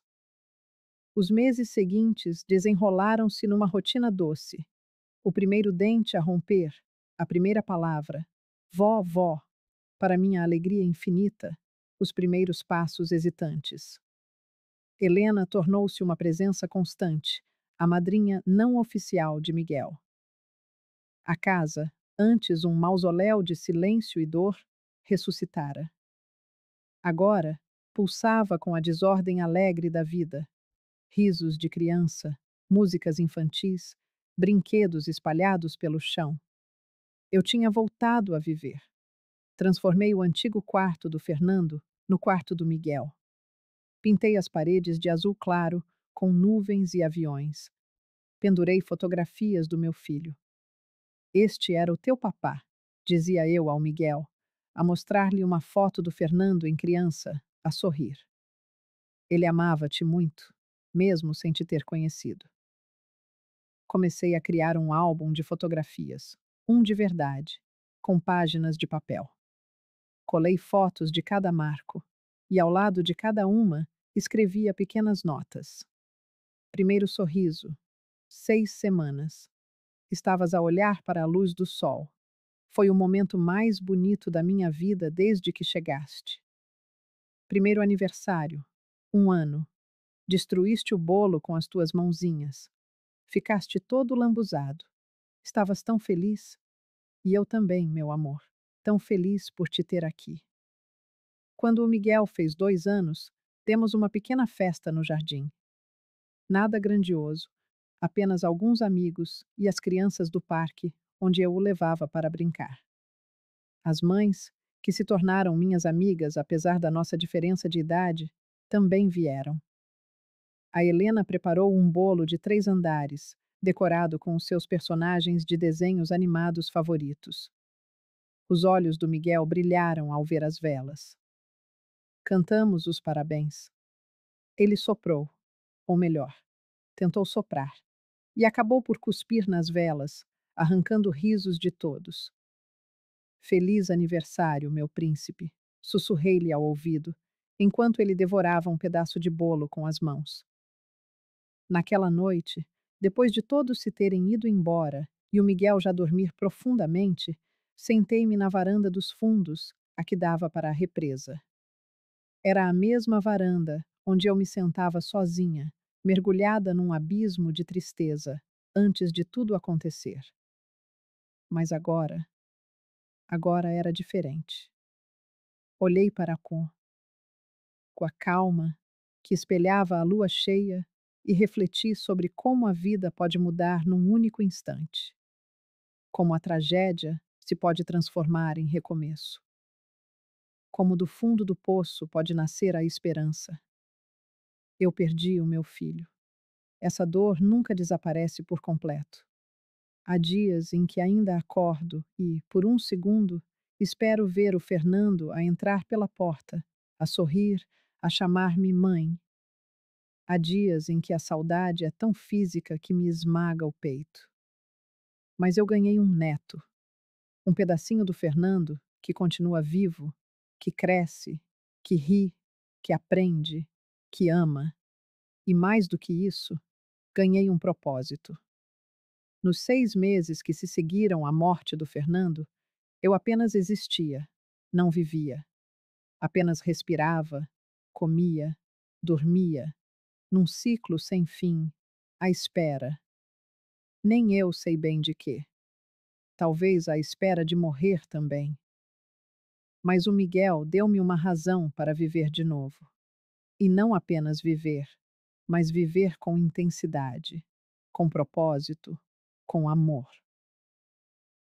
Os meses seguintes desenrolaram-se numa rotina doce. O primeiro dente a romper, a primeira palavra, vó, vó, para minha alegria infinita, os primeiros passos hesitantes. Helena tornou-se uma presença constante, a madrinha não oficial de Miguel. A casa, antes um mausoléu de silêncio e dor, ressuscitara. Agora, pulsava com a desordem alegre da vida. Risos de criança, músicas infantis, brinquedos espalhados pelo chão. Eu tinha voltado a viver. Transformei o antigo quarto do Fernando no quarto do Miguel. Pintei as paredes de azul claro, com nuvens e aviões. Pendurei fotografias do meu filho. Este era o teu papá, dizia eu ao Miguel, a mostrar-lhe uma foto do Fernando em criança, a sorrir. Ele amava-te muito, mesmo sem te ter conhecido. Comecei a criar um álbum de fotografias, um de verdade, com páginas de papel. Colei fotos de cada marco e, ao lado de cada uma, escrevia pequenas notas. Primeiro sorriso, 6 semanas. Estavas a olhar para a luz do sol. Foi o momento mais bonito da minha vida desde que chegaste. Primeiro aniversário, 1 ano. Destruíste o bolo com as tuas mãozinhas. Ficaste todo lambuzado. Estavas tão feliz. E eu também, meu amor, tão feliz por te ter aqui. Quando o Miguel fez 2 anos, demos uma pequena festa no jardim. Nada grandioso, apenas alguns amigos e as crianças do parque, onde eu o levava para brincar. As mães, que se tornaram minhas amigas apesar da nossa diferença de idade, também vieram. A Helena preparou um bolo de 3 andares, decorado com os seus personagens de desenhos animados favoritos. Os olhos do Miguel brilharam ao ver as velas. Cantamos os parabéns. Ele soprou, ou melhor, tentou soprar, e acabou por cuspir nas velas, arrancando risos de todos. Feliz aniversário, meu príncipe, sussurrei-lhe ao ouvido, enquanto ele devorava um pedaço de bolo com as mãos. Naquela noite, depois de todos se terem ido embora e o Miguel já dormir profundamente, sentei-me na varanda dos fundos, a que dava para a represa. Era a mesma varanda onde eu me sentava sozinha, mergulhada num abismo de tristeza, antes de tudo acontecer. Mas agora era diferente. Olhei para com a calma que espelhava a lua cheia e refleti sobre como a vida pode mudar num único instante. Como a tragédia se pode transformar em recomeço. Como do fundo do poço pode nascer a esperança. Eu perdi o meu filho. Essa dor nunca desaparece por completo. Há dias em que ainda acordo e, por um segundo, espero ver o Fernando a entrar pela porta, a sorrir, a chamar-me mãe. Há dias em que a saudade é tão física que me esmaga o peito. Mas eu ganhei um neto, um pedacinho do Fernando que continua vivo, que cresce, que ri, que aprende, que ama. E mais do que isso, ganhei um propósito. Nos 6 meses que se seguiram à morte do Fernando, eu apenas existia, não vivia. Apenas respirava, comia, dormia, num ciclo sem fim, à espera. Nem eu sei bem de quê. Talvez à espera de morrer também. Mas o Miguel deu-me uma razão para viver de novo. E não apenas viver, mas viver com intensidade, com propósito, com amor.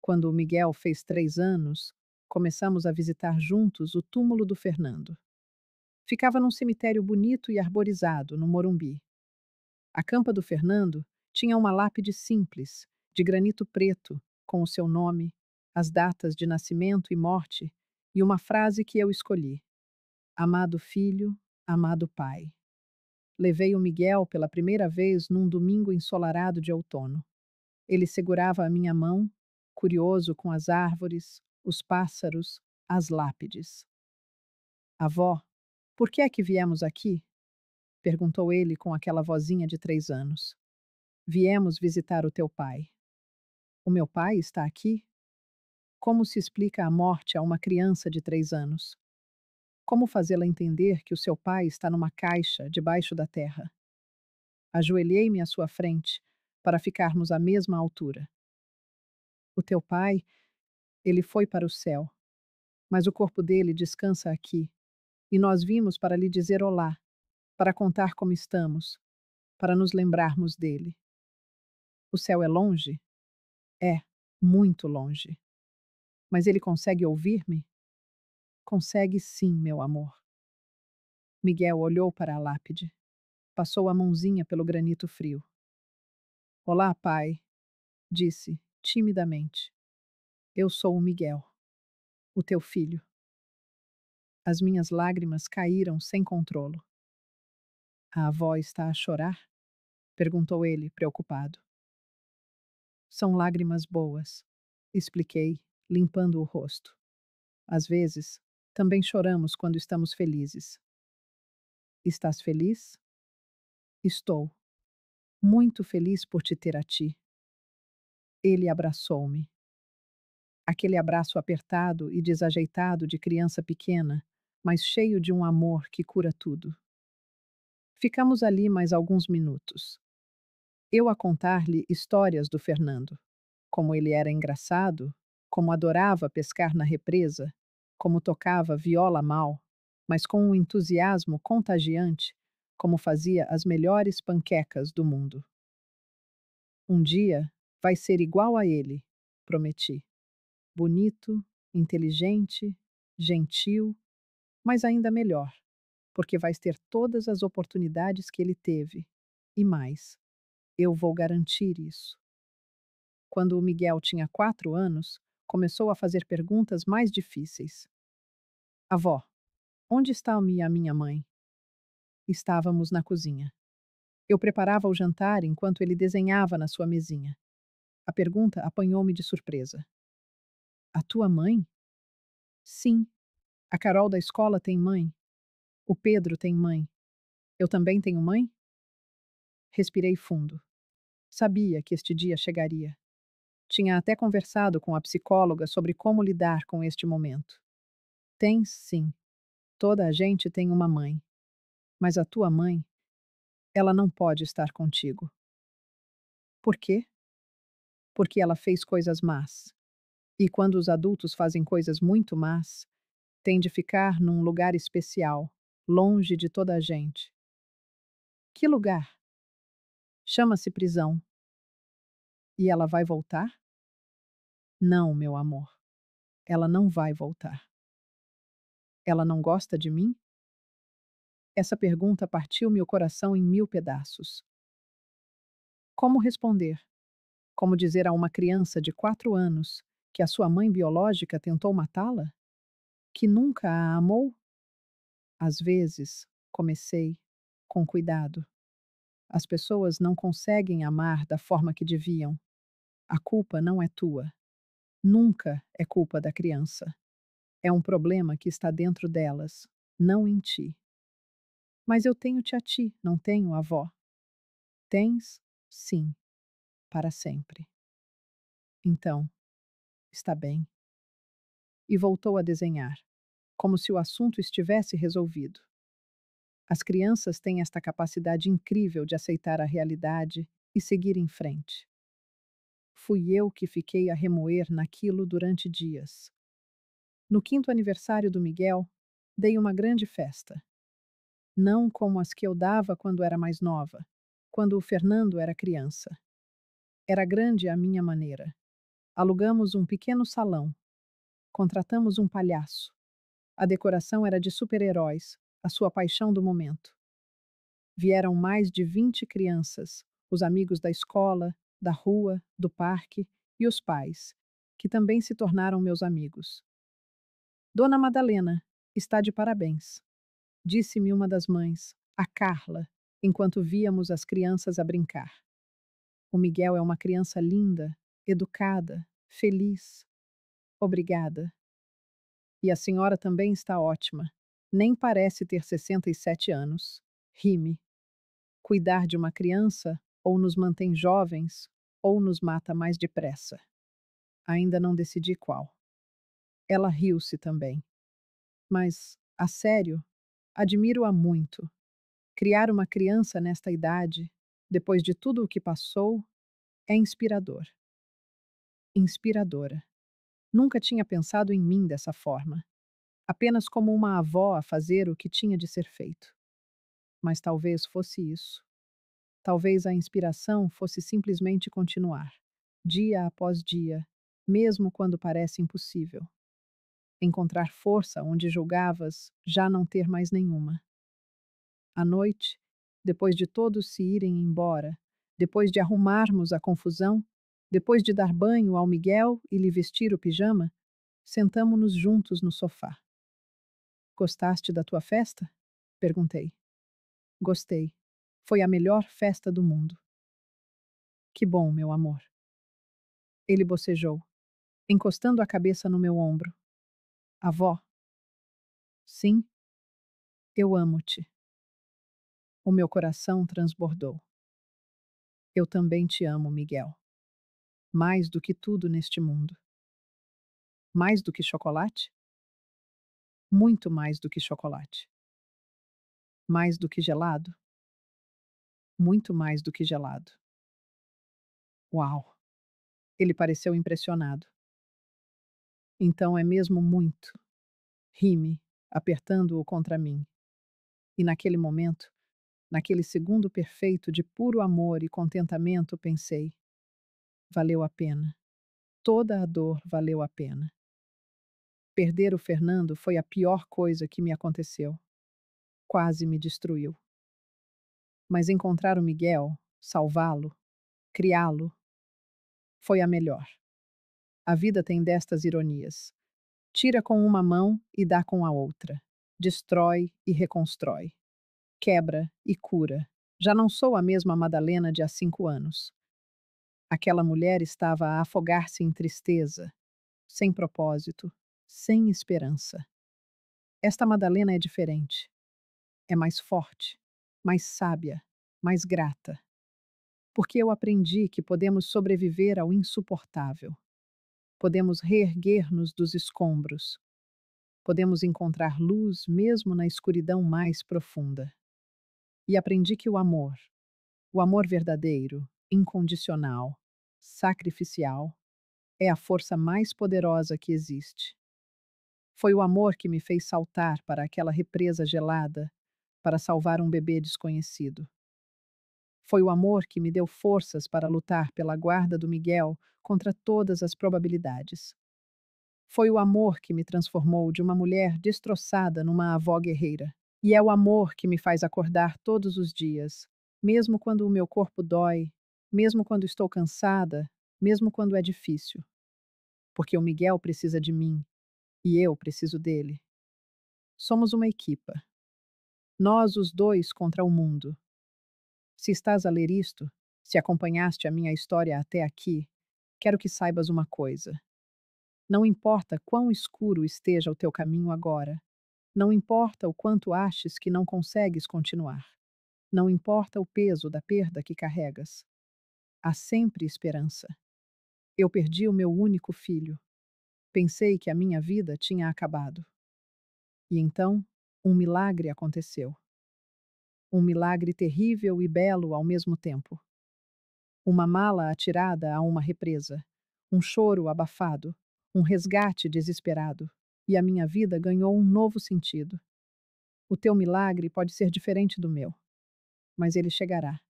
Quando o Miguel fez 3 anos, começamos a visitar juntos o túmulo do Fernando. Ficava num cemitério bonito e arborizado, no Morumbi. A campa do Fernando tinha uma lápide simples, de granito preto, com o seu nome, as datas de nascimento e morte e uma frase que eu escolhi: Amado filho, amado pai. Levei o Miguel pela primeira vez num domingo ensolarado de outono. Ele segurava a minha mão, curioso com as árvores, os pássaros, as lápides. Avó, por que é que viemos aqui? Perguntou ele com aquela vozinha de 3 anos. Viemos visitar o teu pai. O meu pai está aqui? Como se explica a morte a uma criança de 3 anos? Como fazê-la entender que o seu pai está numa caixa debaixo da terra? Ajoelhei-me à sua frente, para ficarmos à mesma altura. O teu pai, ele foi para o céu, mas o corpo dele descansa aqui, e nós vimos para lhe dizer olá, para contar como estamos, para nos lembrarmos dele. O céu é longe? É, muito longe. Mas ele consegue ouvir-me? Consegue sim, meu amor. Miguel olhou para a lápide. Passou a mãozinha pelo granito frio. Olá, pai, disse, timidamente. Eu sou o Miguel, o teu filho. As minhas lágrimas caíram sem controlo. A avó está a chorar? Perguntou ele, preocupado. São lágrimas boas, expliquei, limpando o rosto. Às vezes, também choramos quando estamos felizes. Estás feliz? Estou. Muito feliz por te ter a ti. Ele abraçou-me. Aquele abraço apertado e desajeitado de criança pequena, mas cheio de um amor que cura tudo. Ficamos ali mais alguns minutos. Eu a contar-lhe histórias do Fernando. Como ele era engraçado, como adorava pescar na represa, como tocava viola mal, mas com um entusiasmo contagiante, como fazia as melhores panquecas do mundo. Um dia vai ser igual a ele, prometi. Bonito, inteligente, gentil, mas ainda melhor, porque vais ter todas as oportunidades que ele teve. E mais, eu vou garantir isso. Quando o Miguel tinha 4 anos, começou a fazer perguntas mais difíceis. Avó, onde está a minha mãe? Estávamos na cozinha. Eu preparava o jantar enquanto ele desenhava na sua mesinha. A pergunta apanhou-me de surpresa. A tua mãe? Sim. A Carol da escola tem mãe. O Pedro tem mãe. Eu também tenho mãe? Respirei fundo. Sabia que este dia chegaria. Tinha até conversado com a psicóloga sobre como lidar com este momento. Tens, sim. Toda a gente tem uma mãe. Mas a tua mãe, ela não pode estar contigo. Por quê? Porque ela fez coisas más. E quando os adultos fazem coisas muito más, tem de ficar num lugar especial, longe de toda a gente. Que lugar? Chama-se prisão. E ela vai voltar? Não, meu amor. Ela não vai voltar. Ela não gosta de mim? Essa pergunta partiu meu coração em 1000 pedaços. Como responder? Como dizer a uma criança de 4 anos que a sua mãe biológica tentou matá-la? Que nunca a amou? Às vezes, comecei, com cuidado. As pessoas não conseguem amar da forma que deviam. A culpa não é tua. Nunca é culpa da criança. É um problema que está dentro delas, não em ti. Mas eu tenho-te a ti, não tenho, avó? Tens? Sim, para sempre. Então, está bem. E voltou a desenhar, como se o assunto estivesse resolvido. As crianças têm esta capacidade incrível de aceitar a realidade e seguir em frente. Fui eu que fiquei a remoer naquilo durante dias. No 5º aniversário do Miguel, dei uma grande festa. Não como as que eu dava quando era mais nova, quando o Fernando era criança. Era grande à minha maneira. Alugamos um pequeno salão. Contratamos um palhaço. A decoração era de super-heróis, a sua paixão do momento. Vieram mais de 20 crianças, os amigos da escola, da rua, do parque e os pais, que também se tornaram meus amigos. Dona Madalena está de parabéns, disse-me uma das mães, a Carla, enquanto víamos as crianças a brincar. O Miguel é uma criança linda, educada, feliz. Obrigada. E a senhora também está ótima. Nem parece ter 67 anos. Rime. Cuidar de uma criança ou nos mantém jovens ou nos mata mais depressa. Ainda não decidi qual. Ela riu-se também. Mas, a sério, admiro-a muito. Criar uma criança nesta idade, depois de tudo o que passou, é inspirador. Inspiradora. Nunca tinha pensado em mim dessa forma, apenas como uma avó a fazer o que tinha de ser feito. Mas talvez fosse isso. Talvez a inspiração fosse simplesmente continuar, dia após dia, mesmo quando parece impossível. Encontrar força onde julgavas já não ter mais nenhuma. À noite, depois de todos se irem embora, Depois de arrumarmos a confusão, depois de dar banho ao Miguel e lhe vestir o pijama, sentamo-nos juntos no sofá. Gostaste da tua festa? Perguntei. Gostei. Foi a melhor festa do mundo. Que bom, meu amor. Ele bocejou, encostando a cabeça no meu ombro. Avó, sim, eu amo-te. O meu coração transbordou. Eu também te amo, Miguel. Mais do que tudo neste mundo. Mais do que chocolate? Muito mais do que chocolate. Mais do que gelado? Muito mais do que gelado. Uau! Ele pareceu impressionado. Então é mesmo muito. Ri-me, apertando-o contra mim. E naquele momento, naquele segundo perfeito de puro amor e contentamento, pensei: valeu a pena. Toda a dor valeu a pena. Perder o Fernando foi a pior coisa que me aconteceu. Quase me destruiu. Mas encontrar o Miguel, salvá-lo, criá-lo, foi a melhor. A vida tem destas ironias. Tira com uma mão e dá com a outra. Destrói e reconstrói. Quebra e cura. Já não sou a mesma Madalena de há 5 anos. Aquela mulher estava a afogar-se em tristeza, sem propósito, sem esperança. Esta Madalena é diferente. É mais forte, mais sábia, mais grata. Porque eu aprendi que podemos sobreviver ao insuportável. Podemos reerguer-nos dos escombros. Podemos encontrar luz mesmo na escuridão mais profunda. E aprendi que o amor verdadeiro, incondicional, sacrificial, é a força mais poderosa que existe. Foi o amor que me fez saltar para aquela represa gelada para salvar um bebê desconhecido. Foi o amor que me deu forças para lutar pela guarda do Miguel contra todas as probabilidades. Foi o amor que me transformou de uma mulher destroçada numa avó guerreira. E é o amor que me faz acordar todos os dias, mesmo quando o meu corpo dói, mesmo quando estou cansada, mesmo quando é difícil. Porque o Miguel precisa de mim e eu preciso dele. Somos uma equipa. Nós os dois contra o mundo. Se estás a ler isto, se acompanhaste a minha história até aqui, quero que saibas uma coisa. Não importa quão escuro esteja o teu caminho agora, não importa o quanto aches que não consegues continuar, não importa o peso da perda que carregas, há sempre esperança. Eu perdi o meu único filho. Pensei que a minha vida tinha acabado. E então, um milagre aconteceu. Um milagre terrível e belo ao mesmo tempo. Uma mala atirada a uma represa, um choro abafado, um resgate desesperado, e a minha vida ganhou um novo sentido. O teu milagre pode ser diferente do meu, mas ele chegará.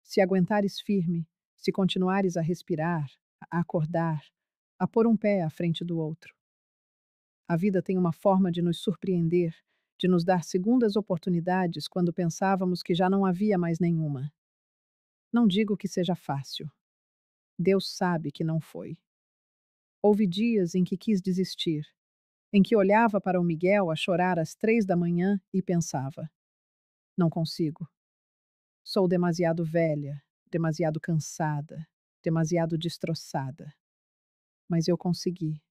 Se aguentares firme, se continuares a respirar, a acordar, a pôr um pé à frente do outro. A vida tem uma forma de nos surpreender, de nos dar segundas oportunidades quando pensávamos que já não havia mais nenhuma. Não digo que seja fácil. Deus sabe que não foi. Houve dias em que quis desistir, em que olhava para o Miguel a chorar às 3 da manhã e pensava: não consigo. Sou demasiado velha, demasiado cansada, demasiado destroçada. Mas eu consegui.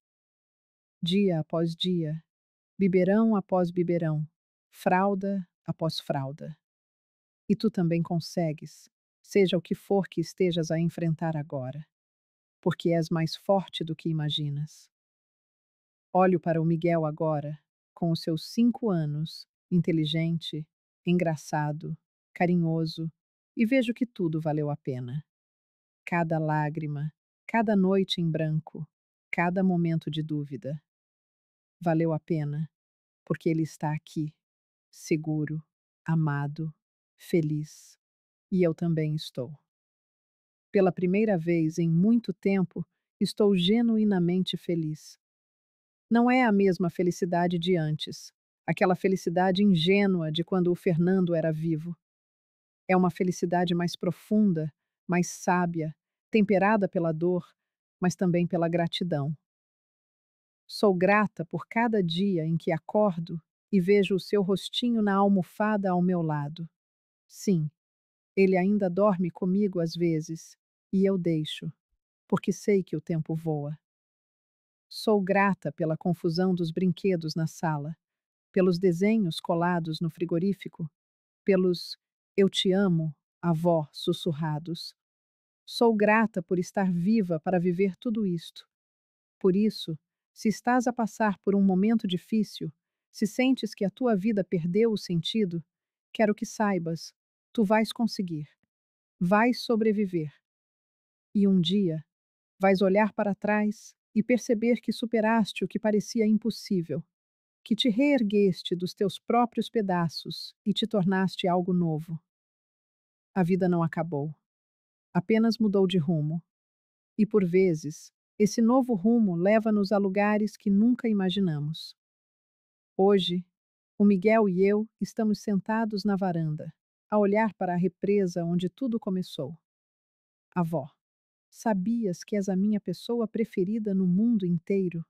Dia após dia, biberão após biberão, fralda após fralda. E tu também consegues, seja o que for que estejas a enfrentar agora, porque és mais forte do que imaginas. Olho para o Miguel agora, com os seus 5 anos, inteligente, engraçado, carinhoso, e vejo que tudo valeu a pena. Cada lágrima, cada noite em branco, cada momento de dúvida. Valeu a pena, porque ele está aqui, seguro, amado, feliz. E eu também estou. Pela primeira vez em muito tempo, estou genuinamente feliz. Não é a mesma felicidade de antes, aquela felicidade ingênua de quando o Fernando era vivo. É uma felicidade mais profunda, mais sábia, temperada pela dor, mas também pela gratidão. Sou grata por cada dia em que acordo e vejo o seu rostinho na almofada ao meu lado. Sim, ele ainda dorme comigo às vezes, e eu deixo, porque sei que o tempo voa. Sou grata pela confusão dos brinquedos na sala, pelos desenhos colados no frigorífico, pelos eu te amo, avó sussurrados. Sou grata por estar viva para viver tudo isto. Por isso, se estás a passar por um momento difícil, se sentes que a tua vida perdeu o sentido, quero que saibas, tu vais conseguir, vais sobreviver. E um dia, vais olhar para trás e perceber que superaste o que parecia impossível, que te reergueste dos teus próprios pedaços e te tornaste algo novo. A vida não acabou, apenas mudou de rumo. E por vezes, esse novo rumo leva-nos a lugares que nunca imaginamos. Hoje, o Miguel e eu estamos sentados na varanda, a olhar para a represa onde tudo começou. Avó, sabias que és a minha pessoa preferida no mundo inteiro?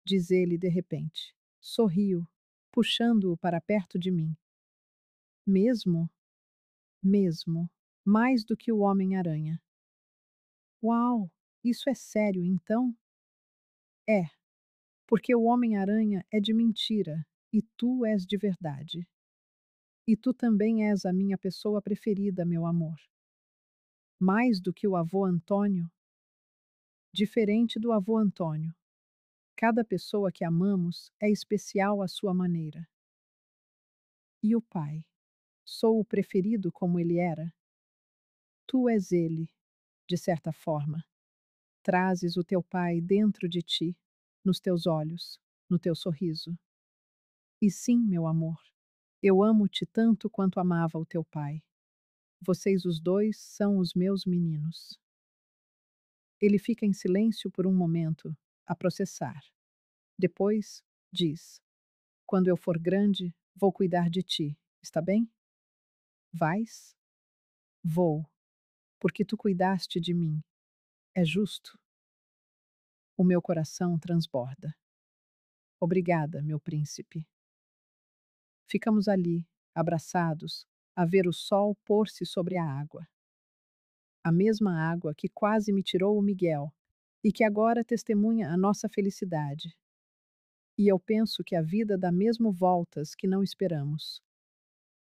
Diz ele de repente. Sorriu, puxando-o para perto de mim. Mesmo? Mesmo. Mais do que o Homem-Aranha. Uau! Isso é sério, então? É, porque o Homem-Aranha é de mentira e tu és de verdade. E tu também és a minha pessoa preferida, meu amor. Mais do que o avô Antônio, diferente do avô Antônio. Cada pessoa que amamos é especial à sua maneira. E o pai? Sou o preferido como ele era? Tu és ele, de certa forma. Trazes o teu pai dentro de ti, nos teus olhos, no teu sorriso. E sim, meu amor, eu amo-te tanto quanto amava o teu pai. Vocês os dois são os meus meninos. Ele fica em silêncio por um momento, a processar. Depois, diz: Quando eu for grande, vou cuidar de ti, está bem? Vais? Vou, porque tu cuidaste de mim. É justo? O meu coração transborda. Obrigada, meu príncipe. Ficamos ali, abraçados, a ver o sol pôr-se sobre a água. A mesma água que quase me tirou o Miguel e que agora testemunha a nossa felicidade. E eu penso que a vida dá mesmo voltas que não esperamos.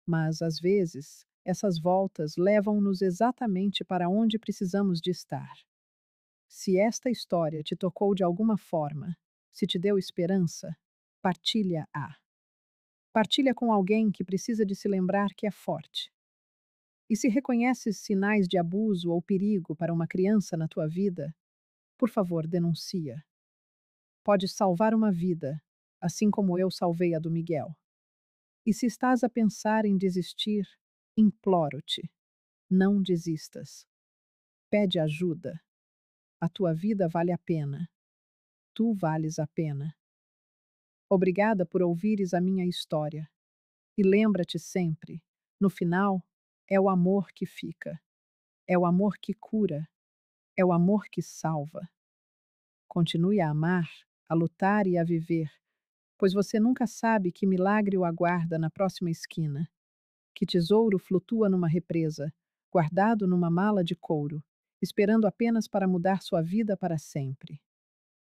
Mas, às vezes, essas voltas levam-nos exatamente para onde precisamos de estar. Se esta história te tocou de alguma forma, se te deu esperança, partilha-a. Partilha com alguém que precisa de se lembrar que é forte. E se reconheces sinais de abuso ou perigo para uma criança na tua vida, por favor, denuncia. Pode salvar uma vida, assim como eu salvei a do Miguel. E se estás a pensar em desistir, imploro-te, não desistas. Pede ajuda. A tua vida vale a pena. Tu vales a pena. Obrigada por ouvires a minha história. E lembra-te sempre, no final, é o amor que fica. É o amor que cura. É o amor que salva. Continue a amar, a lutar e a viver, pois você nunca sabe que milagre o aguarda na próxima esquina. Que tesouro flutua numa represa, guardado numa mala de couro, esperando apenas para mudar sua vida para sempre.